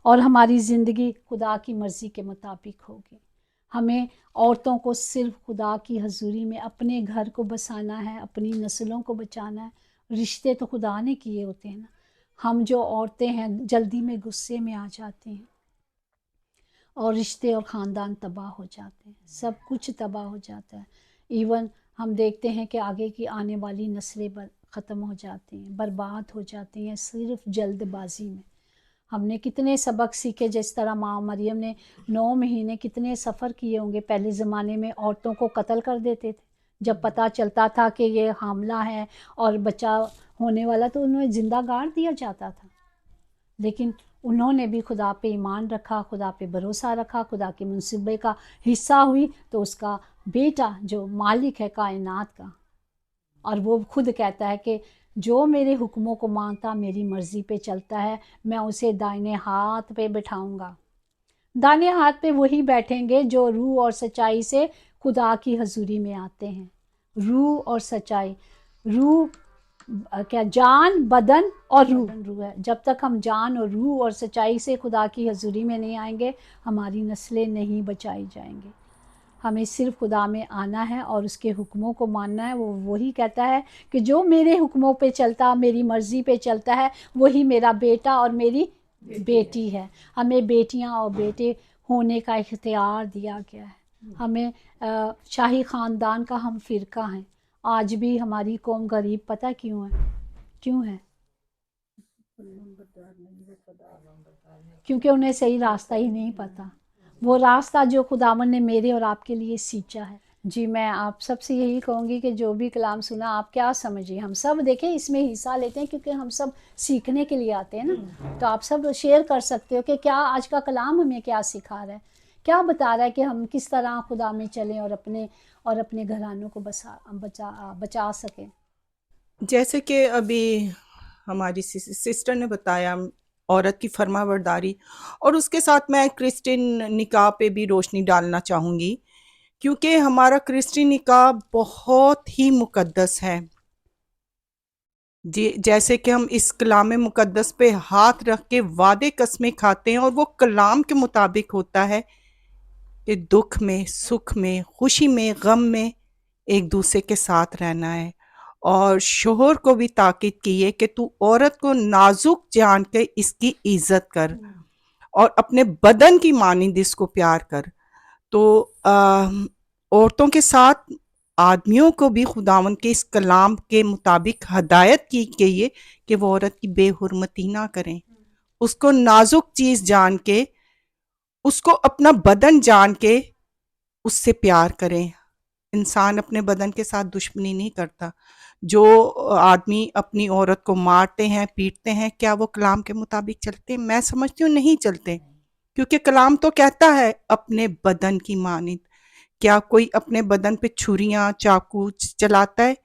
और हमारी ज़िंदगी खुदा की मर्ज़ी के मुताबिक होगी। हमें औरतों को सिर्फ खुदा की हजूरी में अपने घर को बसाना है, अपनी नस्लों को बचाना है। रिश्ते तो खुदा ने किए होते हैं ना। हम जो औरतें हैं जल्दी में गुस्से में आ जाती हैं और रिश्ते और ख़ानदान तबाह हो जाते हैं, सब कुछ तबाह हो जाता है। इवन हम देखते हैं कि आगे की आने वाली नस्लें ख़त्म हो जाती हैं, बर्बाद हो जाती हैं सिर्फ जल्दबाजी में। हमने कितने सबक सीखे, जिस तरह माँ मरियम ने 9 महीने कितने सफ़र किए होंगे। पहले ज़माने में औरतों को कत्ल कर देते थे। जब पता चलता था कि ये हामला है और बच्चा होने वाला, तो उन्हें ज़िंदा गाड़ दिया जाता था। लेकिन उन्होंने भी खुदा पे ईमान रखा, खुदा पे भरोसा रखा, खुदा के मुंसूबे का हिस्सा हुई, तो उसका बेटा जो मालिक है कायनात का, और वो खुद कहता है कि जो मेरे हुक्मों को मानता, मेरी मर्ज़ी पे चलता है, मैं उसे दाहिने हाथ पे बिठाऊंगा। दाहिने हाथ पे वही बैठेंगे जो रूह और सच्चाई से खुदा की हजूरी में आते हैं। रूह और सच्चाई, रूह क्या, जान, बदन और रूह है। जब तक हम जान और रूह और सच्चाई से खुदा की हजूरी में नहीं आएंगे, हमारी नस्लें नहीं बचाई जाएंगी। हमें सिर्फ खुदा में आना है और उसके हुक्मों को मानना है। वो वही कहता है कि जो मेरे हुक्मों पे चलता, मेरी मर्ज़ी पे चलता है, वही मेरा बेटा और मेरी बेटी है। हमें बेटियां और बेटे होने का इख्तियार दिया गया है। हमें शाही ख़ानदान का हम फ़िरका हैं। आज भी हमारी कौम गरीब पता क्यों है? क्यों है? क्योंकि उन्हें सही रास्ता ही नहीं पता, वो रास्ता जो खुदावन ने मेरे और आपके लिए सींचा है। जी, मैं आप सबसे यही कहूँगी कि जो भी कलाम सुना आप क्या समझिए। हम सब देखें इसमें हिस्सा लेते हैं क्योंकि हम सब सीखने के लिए आते हैं ना। तो आप सब शेयर कर सकते हो कि क्या आज का कलाम हमें क्या सिखा रहा है, क्या बता रहा है कि हम किस तरह खुदा में चलें और अपने घरानों को बचा सकें। जैसे कि अभी हमारी सिस्टर ने बताया औरत की फर्माबरदारी, और उसके साथ मैं क्रिश्चियन निकाह पे भी रोशनी डालना चाहूँगी, क्योंकि हमारा क्रिश्चियन निकाह बहुत ही मुकद्दस है। जैसे कि हम इस कलाम मुकद्दस पे हाथ रख के वादे कस्में खाते हैं और वो कलाम के मुताबिक होता है कि दुख में, सुख में, खुशी में, गम में एक दूसरे के साथ रहना है। और शोहर को भी ताकीद की है कि तू औरत को नाजुक जान के इसकी इज्जत कर और अपने बदन की मानिंद इसको प्यार कर। तो औरतों के साथ आदमियों को भी खुदावन के इस कलाम के मुताबिक हदायत की गई है कि वो औरत की बेहुरमती ना करें, उसको नाजुक चीज जान के, उसको अपना बदन जान के उससे प्यार करें। इंसान अपने बदन के साथ दुश्मनी नहीं करता। जो आदमी अपनी औरत को मारते हैं, पीटते हैं, क्या वो कलाम के मुताबिक चलते हैं? मैं समझती हूँ नहीं चलते, क्योंकि कलाम तो कहता है अपने बदन की मानिंद। क्या कोई अपने बदन पे छुरियां, चाकू चलाता है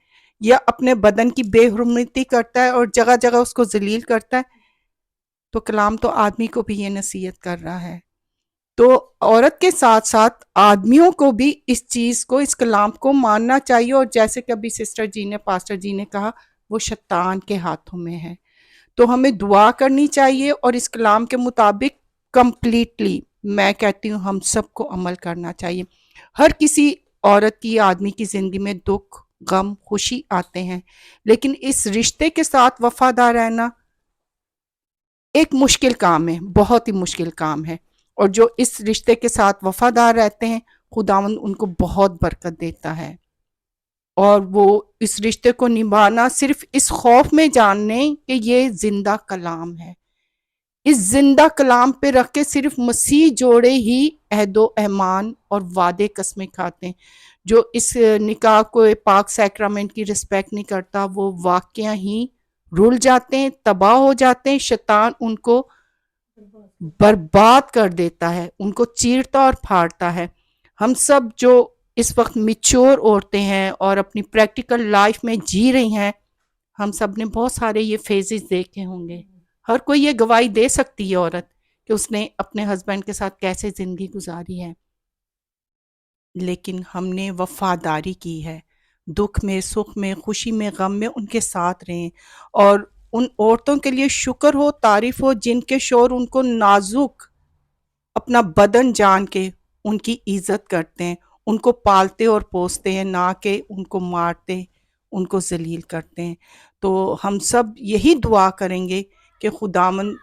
या अपने बदन की बेहुरमती करता है और जगह जगह उसको जलील करता है? तो कलाम तो आदमी को भी ये नसीहत कर रहा है। तो औरत के साथ साथ आदमियों को भी इस चीज को, इस कलाम को मानना चाहिए। और जैसे कि अभी सिस्टर जी ने, पास्टर जी ने कहा, वो शैतान के हाथों में है। तो हमें दुआ करनी चाहिए और इस कलाम के मुताबिक कंप्लीटली, मैं कहती हूँ, हम सबको अमल करना चाहिए। हर किसी औरत की, आदमी की जिंदगी में दुख, गम, खुशी आते हैं, लेकिन इस रिश्ते के साथ वफादार रहना एक मुश्किल काम है, बहुत ही मुश्किल काम है। और जो इस रिश्ते के साथ वफादार रहते हैं, खुदावंद उनको बहुत बरकत देता है। और वो इस रिश्ते को निभाना सिर्फ इस खौफ में जानने कि ये जिंदा कलाम है। इस जिंदा कलाम पे रख के सिर्फ मसीह जोड़े ही अहदो एहमान और वादे कस्में खाते हैं। जो इस निकाह को, पाक सैक्रामेंट की रिस्पेक्ट नहीं करता, वो वाकया ही रुल जाते हैं, तबाह हो जाते हैं। शैतान उनको बर्बाद कर देता है, उनको चीरता और फाड़ता है। हम सब जो इस वक्त मिच्योर औरतें हैं और अपनी प्रैक्टिकल लाइफ में जी रही हैं, हम सब ने बहुत सारे ये फेजेस देखे होंगे। हर कोई ये गवाही दे सकती है औरत कि उसने अपने हस्बैंड के साथ कैसे जिंदगी गुजारी है, लेकिन हमने वफादारी की है। दुख में, सुख में, खुशी में, गम में उनके साथ रहें। और उन औरतों के लिए शुक्र हो, तारीफ हो, जिनके शौहर उनको नाजुक अपना बदन जान के उनकी इज्जत करते हैं, उनको पालते और पोसते हैं, ना कि उनको मारते, उनको जलील करते हैं। तो हम सब यही दुआ करेंगे कि खुदावन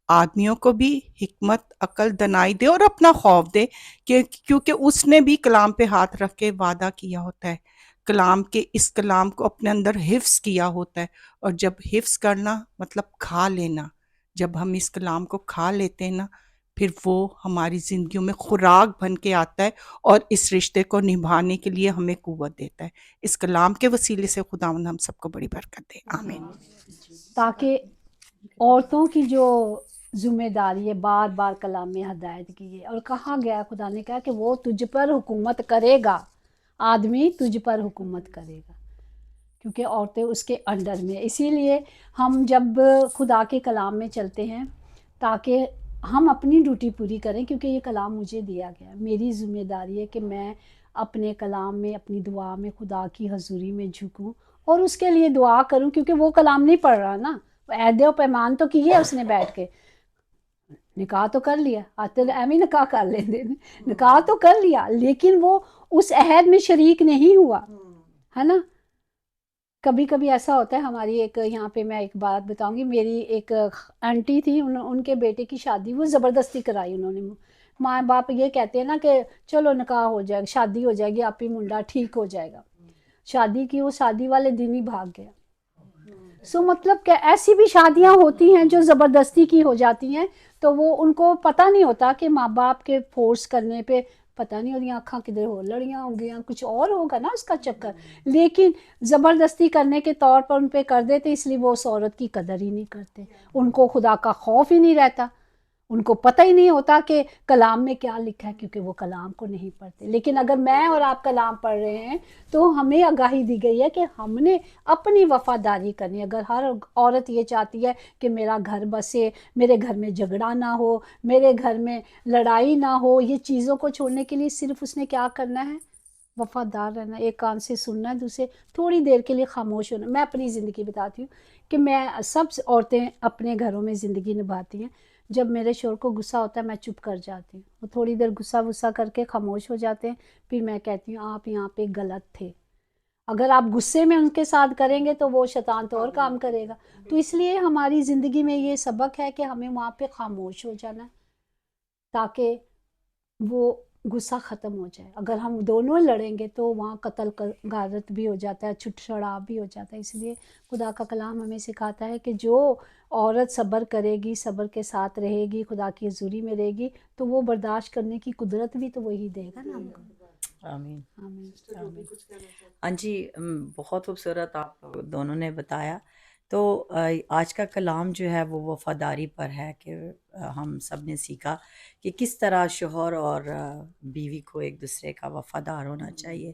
आदमियों को भी हिकमत, अकल, दनाई दे और अपना खौफ दे, क्योंकि उसने भी कलाम पे हाथ रख के वादा किया होता है, कलाम के, इस कलाम को अपने अंदर हिफ्स किया होता है। और जब हिफ्स करना मतलब खा लेना, जब हम इस कलाम को खा लेते हैं ना, फिर वो हमारी जिंदगियों में खुराक बन के आता है और इस रिश्ते को निभाने के लिए हमें कुव्वत देता है। इस कलाम के वसीले से खुदावंद हम सबको बड़ी बरकत दे, आमीन। ताकि औरतों की जो जिम्मेदारी है, बार बार कलाम में हदायत की है और कहा गया, खुदा ने कहा कि वो तुझ पर हुकूमत करेगा, आदमी तुझ पर हुकूमत करेगा, क्योंकि औरतें उसके अंडर में। इसीलिए हम जब खुदा के कलाम में चलते हैं, ताकि हम अपनी ड्यूटी पूरी करें, क्योंकि ये कलाम मुझे दिया गया है। मेरी जिम्मेदारी है कि मैं अपने कलाम में, अपनी दुआ में खुदा की हजूरी में झुकूं और उसके लिए दुआ करूं, क्योंकि वो कलाम नहीं पढ़ रहा ना। ऐदे पैमान तो किए उसने बैठ के, निकाह तो कर लिया, आते एमी निकाह कर लेते, निकाह तो कर लिया, लेकिन वो उस अहद में शरीक नहीं हुआ, है ना। कभी कभी ऐसा होता है, हमारी एक यहाँ पे मैं एक बात बताऊंगी। मेरी एक आंटी थी, उनके बेटे की शादी वो ज़बरदस्ती कराई उन्होंने। माँ बाप ये कहते हैं ना कि चलो निकाह हो जाएगा, शादी हो जाएगी, आप ही मुंडा ठीक हो जाएगा। शादी की, वो शादी वाले दिन ही भाग गया। सो मतलब कि ऐसी भी शादियां होती हैं जो ज़बरदस्ती की हो जाती हैं, तो वो उनको पता नहीं होता कि माँ बाप के फोर्स करने पे, पता नहीं होती आँखें किधर हो लड़ियाँ होंगी, कुछ और होगा ना उसका चक्कर, लेकिन ज़बरदस्ती करने के तौर पर उन पे कर देते, इसलिए वो उस औरत की कदर ही नहीं करते। उनको खुदा का खौफ ही नहीं रहता, उनको पता ही नहीं होता कि कलाम में क्या लिखा है, क्योंकि वो कलाम को नहीं पढ़ते। लेकिन अगर मैं और आप कलाम पढ़ रहे हैं तो हमें आगाही दी गई है कि हमने अपनी वफादारी करनी। अगर हर औरत ये चाहती है कि मेरा घर बसे, मेरे घर में झगड़ा ना हो, मेरे घर में लड़ाई ना हो, ये चीज़ों को छोड़ने के लिए सिर्फ उसने क्या करना है, वफादार रहना, एक कान से सुनना है, दूसरे थोड़ी देर के लिए खामोश होना। मैं अपनी ज़िंदगी बताती हूँ कि मैं सब औरतें अपने घरों में ज़िंदगी निभाती हैं। जब मेरे शौहर को गुस्सा होता है मैं चुप कर जाती हूँ, वो थोड़ी देर गुस्सा वुस्सा करके खामोश हो जाते हैं, फिर मैं कहती हूँ आप यहाँ पे गलत थे। अगर आप गुस्से में उनके साथ करेंगे तो वो शैतान तो और काम करेगा। तो इसलिए हमारी ज़िंदगी में ये सबक है कि हमें वहाँ पे खामोश हो जाना है, ताकि वो गुस्सा ख़त्म हो जाए। अगर हम दोनों लड़ेंगे तो वहाँ कत्ल गारत भी हो जाता है, छुट छड़ाव भी हो जाता है। इसलिए खुदा का कलाम हमें सिखाता है कि जो औरत सब्र करेगी, सब्र के साथ रहेगी, खुदा की हज़ूरी में रहेगी, तो वो बर्दाश्त करने की कुदरत भी तो वही देगा ना हमको। आमीन आमीन। आमीन। हाँ जी, बहुत खूबसूरत आप दोनों ने बताया। तो आज का कलाम जो है वो वफ़ादारी पर है कि हम सब ने सीखा कि किस तरह शौहर और बीवी को एक दूसरे का वफ़ादार होना चाहिए।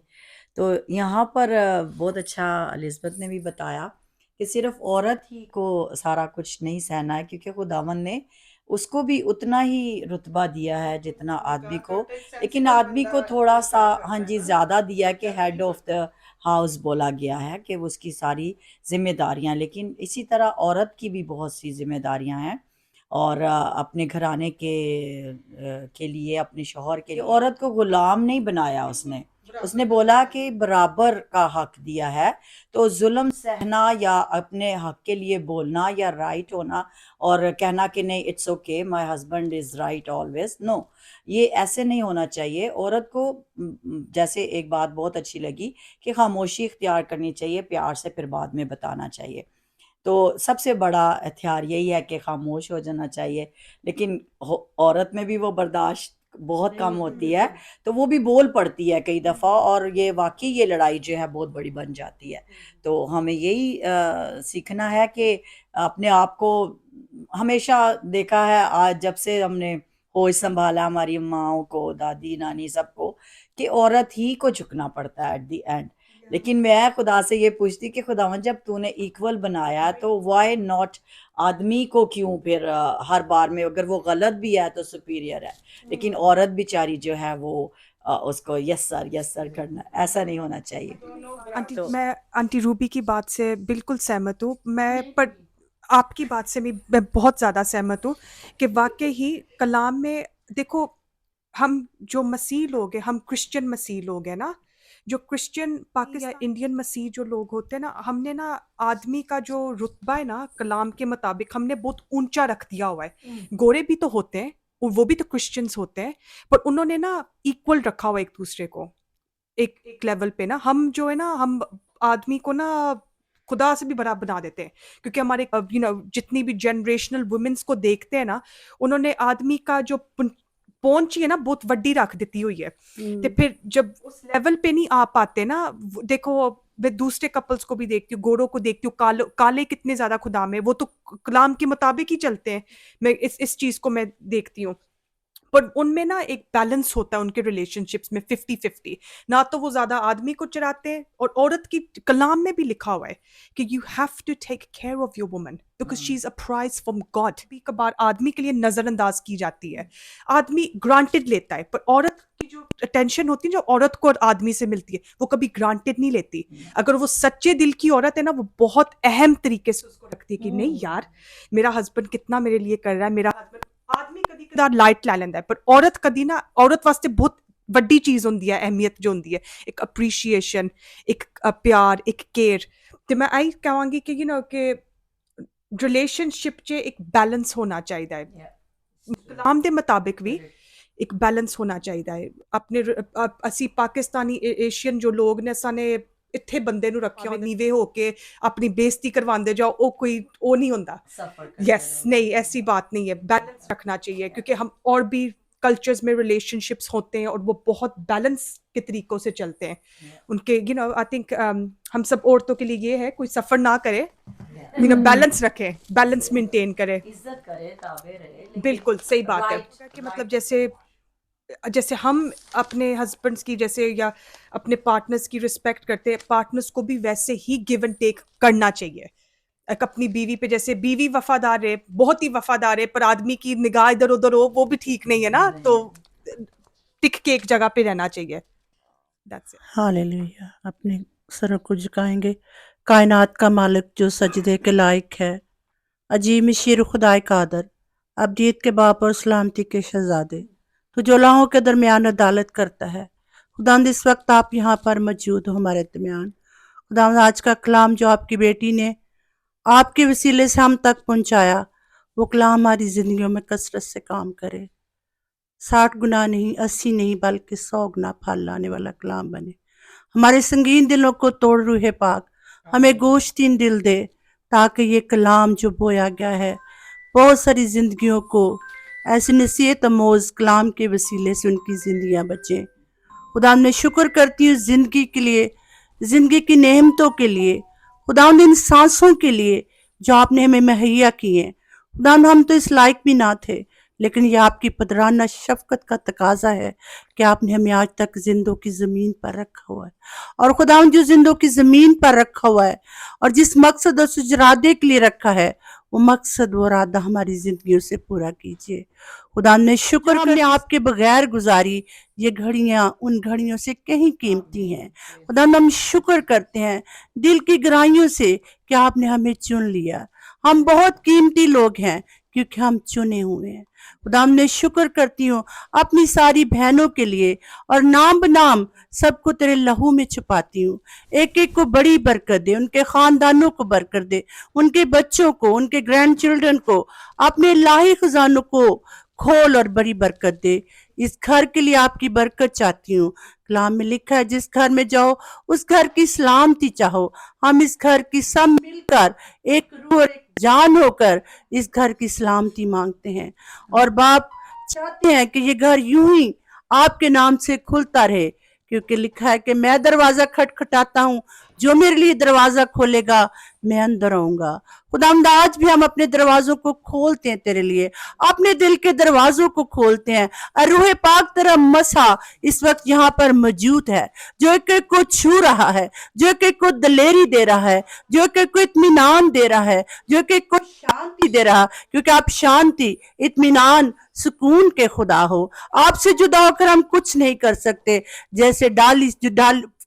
तो यहाँ पर बहुत अच्छा एलिज़ाबेथ ने भी बताया कि सिर्फ़ औरत ही को सारा कुछ नहीं सहना है, क्योंकि खुदावंद ने उसको भी उतना ही रुतबा दिया है जितना आदमी को, लेकिन आदमी को थोड़ा सा हाँ जी ज़्यादा दिया है कि हेड ऑफ़ द हाउस बोला गया है कि वो उसकी सारी ज़िम्मेदारियाँ, लेकिन इसी तरह औरत की भी बहुत सी ज़िम्मेदारियाँ हैं। और अपने घराने के लिए, अपने शौहर के लिए औरत को ग़ुलाम नहीं बनाया उसने। उसने बोला कि बराबर का हक दिया है। तो जुल्म सहना या अपने हक के लिए बोलना या राइट होना और कहना कि नहीं it's okay my husband is right always, no, ये ऐसे नहीं होना चाहिए। औरत को जैसे एक बात बहुत अच्छी लगी कि खामोशी इख्तियार करनी चाहिए, प्यार से फिर बाद में बताना चाहिए। तो सबसे बड़ा हथियार यही है कि खामोश हो जाना चाहिए, लेकिन औरत में भी वो बर्दाश्त बहुत कम होती है, तो वो भी बोल पड़ती है कई दफ़ा, और ये वाकई ये लड़ाई जो है बहुत बड़ी बन जाती है। तो हमें यही सीखना है कि अपने आप को हमेशा देखा है, आज जब से हमने होश संभाला हमारी माओं को, दादी नानी सबको, कि औरत ही को झुकना पड़ता है एट द एंड। लेकिन मैं खुदा से ये पूछती कि खुदावन जब तूने इक्वल बनाया तो व्हाई नॉट आदमी को क्यों फिर हर बार में अगर वो गलत भी है तो सुपीरियर है, लेकिन औरत बेचारी जो है वो उसको यस सर करना, ऐसा नहीं होना चाहिए। आंटी तो मैं आंटी रूबी की बात से बिल्कुल सहमत हूँ। पर आपकी बात से भी मैं बहुत ज़्यादा सहमत हूँ कि वाकई ही कलाम में देखो, हम जो मसीह लोग हैं, हम क्रिश्चियन मसीह लोग हैं ना, जो क्रिश्चियन पाकिस्तान या इंडियन मसीह जो लोग होते हैं ना, हमने ना आदमी का जो रुतबा है ना कलाम के मुताबिक हमने बहुत ऊंचा रख दिया हुआ है। गोरे भी तो होते हैं और वो भी तो क्रिश्चियंस होते हैं, पर उन्होंने ना इक्वल रखा हुआ एक दूसरे को, एक लेवल पे ना। हम जो है ना, हम आदमी को ना खुदा से भी बड़ा बना देते हैं, क्योंकि हमारे जितनी भी जनरेशनल वुमेन्स को देखते हैं ना, उन्होंने आदमी का जो पहुंच है ना बहुत वड्डी रख देती हुई है। तो फिर जब उस लेवल पे नहीं आ पाते ना, देखो मैं दूसरे कपल्स को भी देखती हूँ, गोरों को देखती हूँ, काले कितने ज्यादा खुदा में, वो तो कलाम के मुताबिक ही चलते हैं। मैं इस चीज को मैं देखती हूँ, पर उनमें ना एक बैलेंस होता है उनके रिलेशनशिप्स में 50-50। ना तो वो ज्यादा आदमी को चढ़ाते हैं, और औरत की कलाम में भी लिखा हुआ है कि you have to take care of your woman because she is a prize from God. भी कबार आदमी के लिए नजरअंदाज की जाती है, आदमी ग्रांटेड लेता है, पर औरत की जो अटेंशन होती है, जो औरत को और आदमी से मिलती है, वो कभी ग्रांटेड नहीं लेती। अगर वो सच्चे दिल की औरत है ना, वो बहुत अहम तरीके से उसको रखती है कि नहीं यार, मेरा हस्बैंड कितना मेरे लिए कर रहा है। मेरा हस्बैंड आदमी कदी कदार लाइट लै लैंदा है, पर औरत कदी ना, औरत वास्ते बहुत वड्डी चीज होंदी है, अहमियत जो होंदी है, एक अप्रीशिएशन, एक प्यार, एक केयर। ते मैं आई कहांगी कि कि रिलेशनशिप च एक बैलेंस होना चाहिए है, कलाम दे मुताबिक भी एक बैलेंस होना चाहिए है। अपने असी पाकिस्तानी एशियन जो लोग ने, साने इत्थे बंदे नु रखे नीवे होके अपनी बेइज्जती करवांदे जाओ, ओ कोई ओ नहीं होंदा। यस, नहीं ऐसी बात नहीं है, बैलेंस रखना चाहिए, क्योंकि हम और भी कल्चर्स में रिलेशनशिप्स होते हैं और वो बहुत बैलेंस के तरीकों से चलते हैं उनके। आई थिंक हम सब औरतों के लिए ये है, कोई सफर ना करे, बैलेंस रखे, बैलेंस मेंटेन करे, इज्जत करे, ताबे रहे, बिल्कुल सही बात है कि मतलब जैसे हम अपने हस्बैंड्स की जैसे या अपने पार्टनर्स की रिस्पेक्ट करते हैं, पार्टनर्स को भी वैसे ही गिव एंड टेक करना चाहिए। एक अपनी बीवी पे, जैसे बीवी वफादार है, बहुत ही वफादार है, पर आदमी की निगाह इधर उधर हो, वो भी ठीक नहीं है ना। तो टिक के एक जगह पे रहना चाहिए। That's it. हालेलुया। अपने सरों को झुकाएंगे। कायनात का मालिक जो सजदे के लायक है, अजीम शीर खुदाए कादर, अब्दियत के बाप और सलामती के शहजादे, तो जो लाहों के दरमियान अदालत करता है। खुदावंद इस वक्त आप यहाँ पर मौजूद हो हमारे दरमियान। खुदावंद आज का कलाम जो आपकी बेटी ने आपके वसीले से हम तक पहुँचाया, वो कलाम हमारी ज़िंदगियों में कसरत से काम करे। 60 गुना नहीं, 80 नहीं, बल्कि 100 गुना फल लाने वाला कलाम बने। हमारे संगीन दिलों को तोड़ रूहे पाक, हमें गोश्तीन दिल दे, ताकि ये कलाम जो बोया गया है बहुत सारी जिंदगियों को ऐसी नसीहत अमोज कलाम के वसीले से उनकी जिंदगियां बचें। खुदा मैं शुक्र करती हूँ जिंदगी के लिए, जिंदगी की नेमतों के लिए, खुदा इन सांसों के लिए जो आपने हमें मुहैया की हैं। खुदा हम तो इस लायक भी ना थे, लेकिन ये आपकी पदराना शफकत का तकाजा है कि आपने हमें आज तक जिंदों की ज़मीन पर रखा हुआ है। और खुदा जो जिंदों की ज़मीन पर रखा हुआ है और जिस मकसद और उस इरादे के लिए रखा है, वो मकसद वो इरादा हमारी ज़िंदगियों से पूरा कीजिए। खुदा ने शुक्र हमने आपके बगैर गुजारी, ये घड़ियाँ उन घड़ियों से कहीं कीमती हैं। खुदा हम शुक्र करते हैं दिल की गहराइयों से कि आपने हमें चुन लिया। हम बहुत कीमती लोग हैं क्योंकि हम चुने हुए हैं। खुदा मैं शुक्र करती हूँ अपनी सारी बहनों के लिए और नाम बनाम सबको तेरे लहू में छुपाती हूँ। एक एक को बड़ी बरकत दे, उनके खानदानों को बरकत दे, उनके बच्चों को, उनके ग्रैंड चिल्ड्रन को, अपने इलाही खजानों को खोल और बड़ी बरकत दे। इस घर के लिए आपकी बरकत चाहती हूँ। कलाम में लिखा है जिस घर में जाओ उस घर की सलामती चाहो। हम इस घर की सब मिलकर एक रूह और एक जान होकर इस घर की सलामती मांगते हैं और बाप चाहते हैं कि ये घर यूं ही आपके नाम से खुलता रहे, क्योंकि लिखा है कि मैं दरवाजा खटखटाता हूँ, जो मेरे लिए दरवाजा खोलेगा मैं अंदर आऊंगा। खुदावंद आज भी हम अपने दरवाजों को खोलते हैं तेरे लिए, अपने दिल के दरवाजों को खोलते हैं। और रूह पाक तेरा मसा इस वक्त यहाँ पर मौजूद है, जो एक एक को छू रहा है, जो एक एक को दलेरी दे रहा है, जो एक एक को इत्मीनान दे रहा है, जो एक एक को शांति दे रहा है, क्योंकि आप शांति, इत्मीनान, सुकून के खुदा हो। आपसे जुदा होकर हम कुछ नहीं कर सकते। जैसे डाली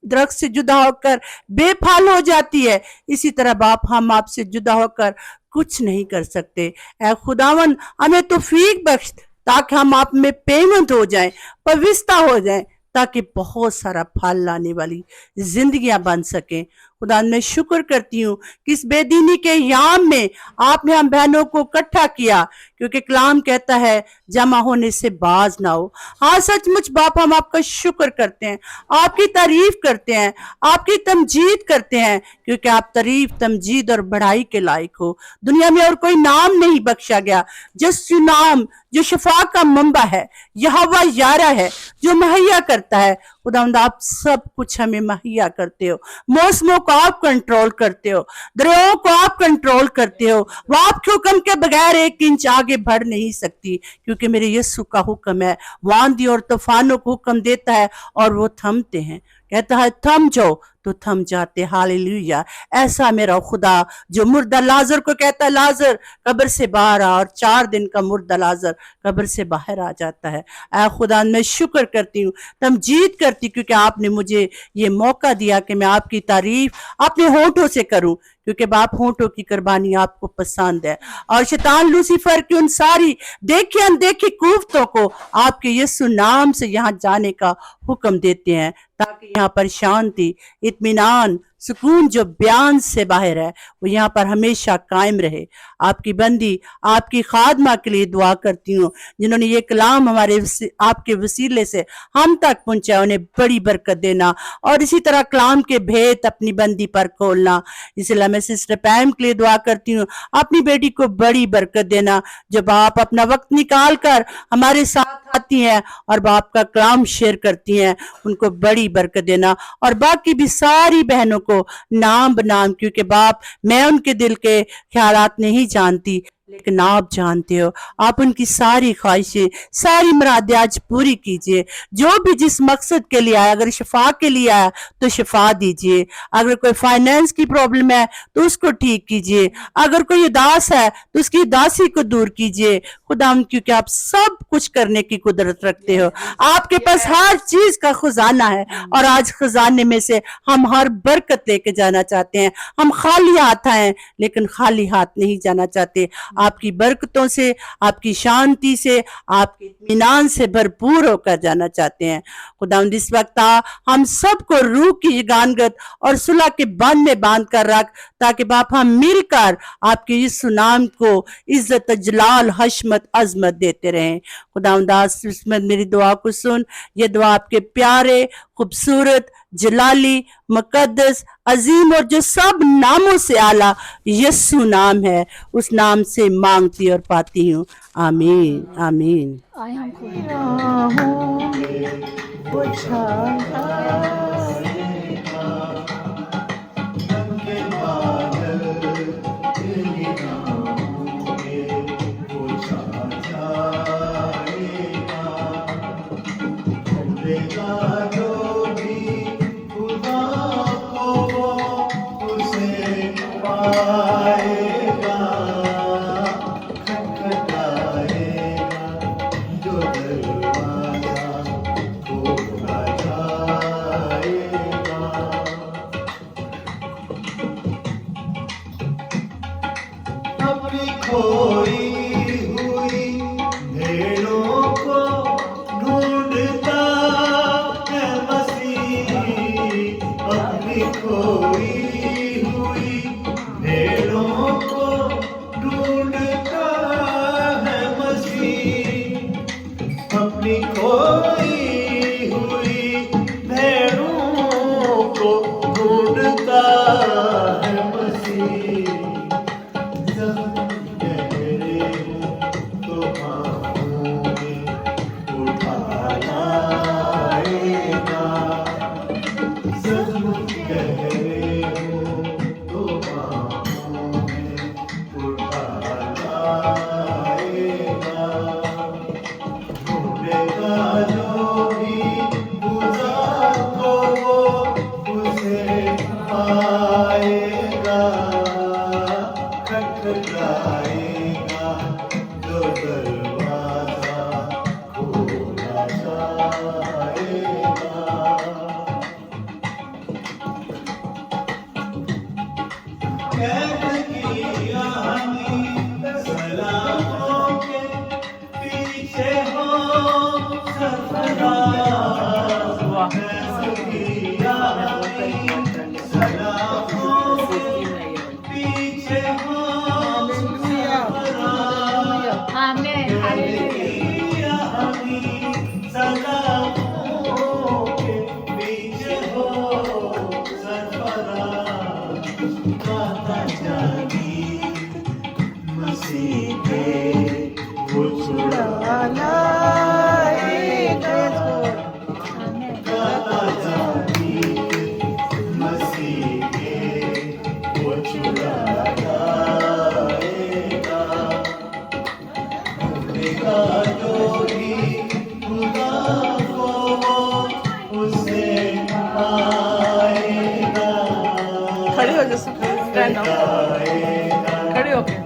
दरख्त से जुदा होकर बेफाल हो जाती है, इसी तरह बाप हम आपसे जुदा होकर कुछ नहीं कर सकते। ऐ खुदावन हमें तौफीक बख्श ताकि हम आप में पेवंद हो जाएं, पवित्रता हो जाएं, ताकि बहुत सारा फल लाने वाली जिंदगियां बन सकें। खुदा मैं शुक्र करती हूँ कि इस बेदीनी के याम में आपने हम बहनों को इकट्ठा किया, क्योंकि कलाम कहता है जमा होने से बाज ना हो। हाँ सचमुच बाप हम आपका शुक्र करते हैं, आपकी तारीफ करते हैं, आपकी तमजीद करते हैं, क्योंकि आप तारीफ, तमजीद और बढ़ाई के लायक हो। दुनिया में और कोई नाम नहीं बख्शा गया जिस नाम जो शफा का मंबा है, यहोवा यारा है, जो मुहैया करता है। खुदावंद आप सब कुछ हमें मुहैया करते हो, मौसमों को आप कंट्रोल करते हो, दरियाओं को आप कंट्रोल करते हो। वो आपके हुक्म के बगैर 1 इंच आगे बढ़ नहीं सकती, क्योंकि मेरे यीशु का हुक्म है। वो आंधी और तूफानों को हुक्म देता है और वो थमते हैं, कहता है थम जाओ तो थम जाते। हालेलुया। ऐसा मेरा खुदा जो मुर्दा लाजर को कहता है लाजर कब्र से बाहर आ, और 4 दिन का मुर्दा लाजर कब्र से बाहर आ जाता है। ऐ खुदा मैं शुक्र करती हूँ, तमजीद करती, क्योंकि आपने मुझे ये मौका दिया कि मैं आपकी तारीफ अपने होंठों से करूं, क्योंकि बाप होंठों की कुर्बानी आपको पसंद है। और शैतान लूसीफर की उन सारी देखी अनदेखी कुव्वतों को आपके यीशु नाम से यहाँ जाने का हुक्म देते हैं, ताकि यहाँ पर शांति, इत्मीनान, सुकून जो बयान से बाहर है वो यहाँ पर हमेशा कायम रहे। आपकी बंदी आपकी खादमा के लिए दुआ करती हूँ, जिन्होंने ये कलाम हमारे आपके वसीले से हम तक पहुंचा, उन्हें बड़ी बरकत देना और इसी तरह कलाम के भेद अपनी बंदी पर खोलना। इसलिए मैं सिस्टर पैम के लिए दुआ करती हूँ, अपनी बेटी को बड़ी बरकत देना। जब आप अपना वक्त निकाल कर हमारे साथ आती हैं और बाप का कलाम शेयर करती हैं, उनको बड़ी बरकत देना। और बाकी भी सारी बहनों को नाम बनाम, क्योंकि बाप मैं उनके दिल के ख्यालात नहीं जानती, लेकिन आप जानते हो, आप उनकी सारी ख्वाहिशें, सारी मुरादें आज पूरी कीजिए। जो भी जिस मकसद के लिए आया, अगर शिफा के लिए आया तो शिफा दीजिए, अगर कोई फाइनेंस की प्रॉब्लम है तो उसको ठीक कीजिए, अगर कोई उदास है तो उसकी उदासी को दूर कीजिए। खुदा, क्योंकि आप सब कुछ करने की कुदरत रखते हो, आपके पास हर चीज का खजाना है, और आज खजाने में से हम हर बरकत लेके जाना चाहते हैं। हम खाली हाथ आए लेकिन खाली हाथ नहीं जाना चाहते, आपकी बरकतों से, आपकी शांति से, आपके इत्मीनान से भरपूर होकर जाना चाहते हैं। खुदावंद इस वक्त हम सबको रूह की गानगत और सुलह के बांध में बांध कर रख, ताकि बाप हम मिलकर आपके इस नाम को इज्जत, जलाल, हशमत, अजमत देते रहें। खुदावंद मेरी दुआ को सुन। ये दुआ आपके प्यारे, खूबसूरत, जलाली, मुकद्दस, अजीम और जो सब नामों से आला यस्सु नाम है, उस नाम से मांगती और पाती हूँ। आमीन, आमीन। आए हम खुद अपनी खोई हुई भेड़ों को ढूंढता है मसीह, अपनी खोई हुई भेड़ों को ढूंढता है मसीह, अपनी खोई हुई भेड़ों को ढूंढता है मसीह। खड़े हो जैसे स्टैंड अप, खड़े होके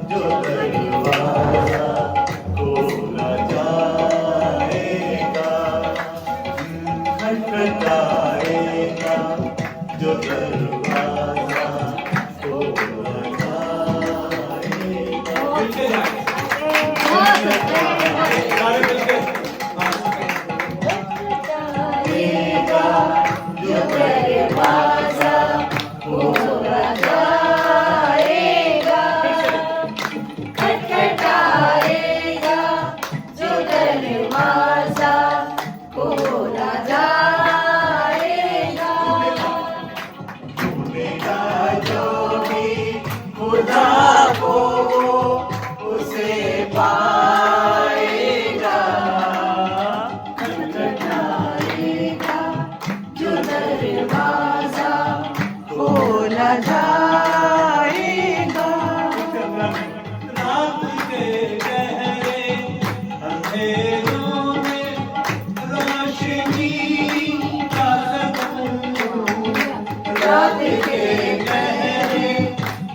के गहरे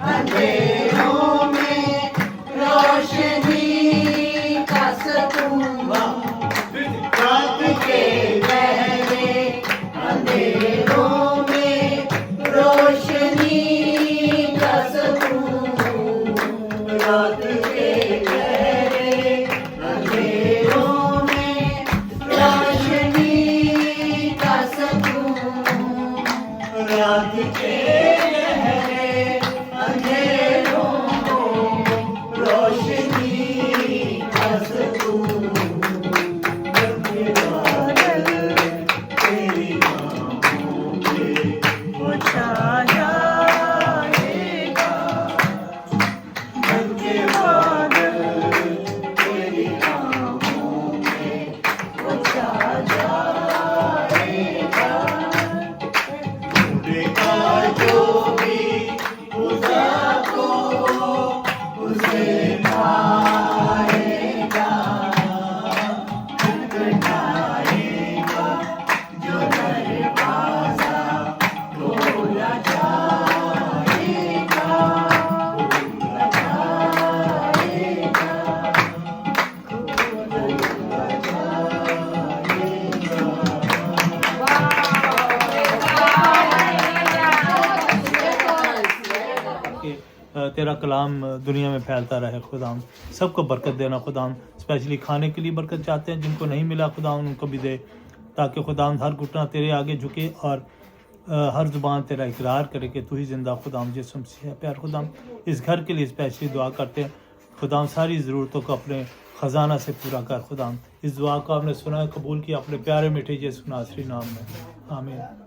अंधेरों में रोशनी का सकून, रात के गहरे अंधेरों में रोशनी का सकून, रात के गहरे अंधेरों में रोशनी का सकून, रात के गहरे अंधेरों में रोशनी का सकून, तेरी बाहों में वो छा जाएगा, मन के बादल तेरी बाहों में वो छा जाएगा, ढूंढेगा जो भी खुदा को उसे पाएगा, खटखटाएगा जो दरवाजा खोला जाएगा, खोला जाएगा, खोला कि तेरा कलाम दुनिया में फैलता रहे खुदाम, सबको बरकत देना खुदाम, स्पेशली खाने के लिए बरकत चाहते हैं, जिनको नहीं मिला खुदाम उनको भी दे, ताकि खुदाम हर घुटना तेरे आगे झुके और हर ज़ुबान तेरा इकरार करे कि तू ही ज़िंदा खुदाम यीशु मसीह है। प्यार खुदाम इस घर के लिए स्पेशली दुआ करते हैं खुदाम, सारी ज़रूरतों को अपने ख़जाना से पूरा कर खुदाम। इस दुआ को आपने सुना, कबूल किया अपने प्यारे मीठे यीशु नासरी नाम में, आमीन।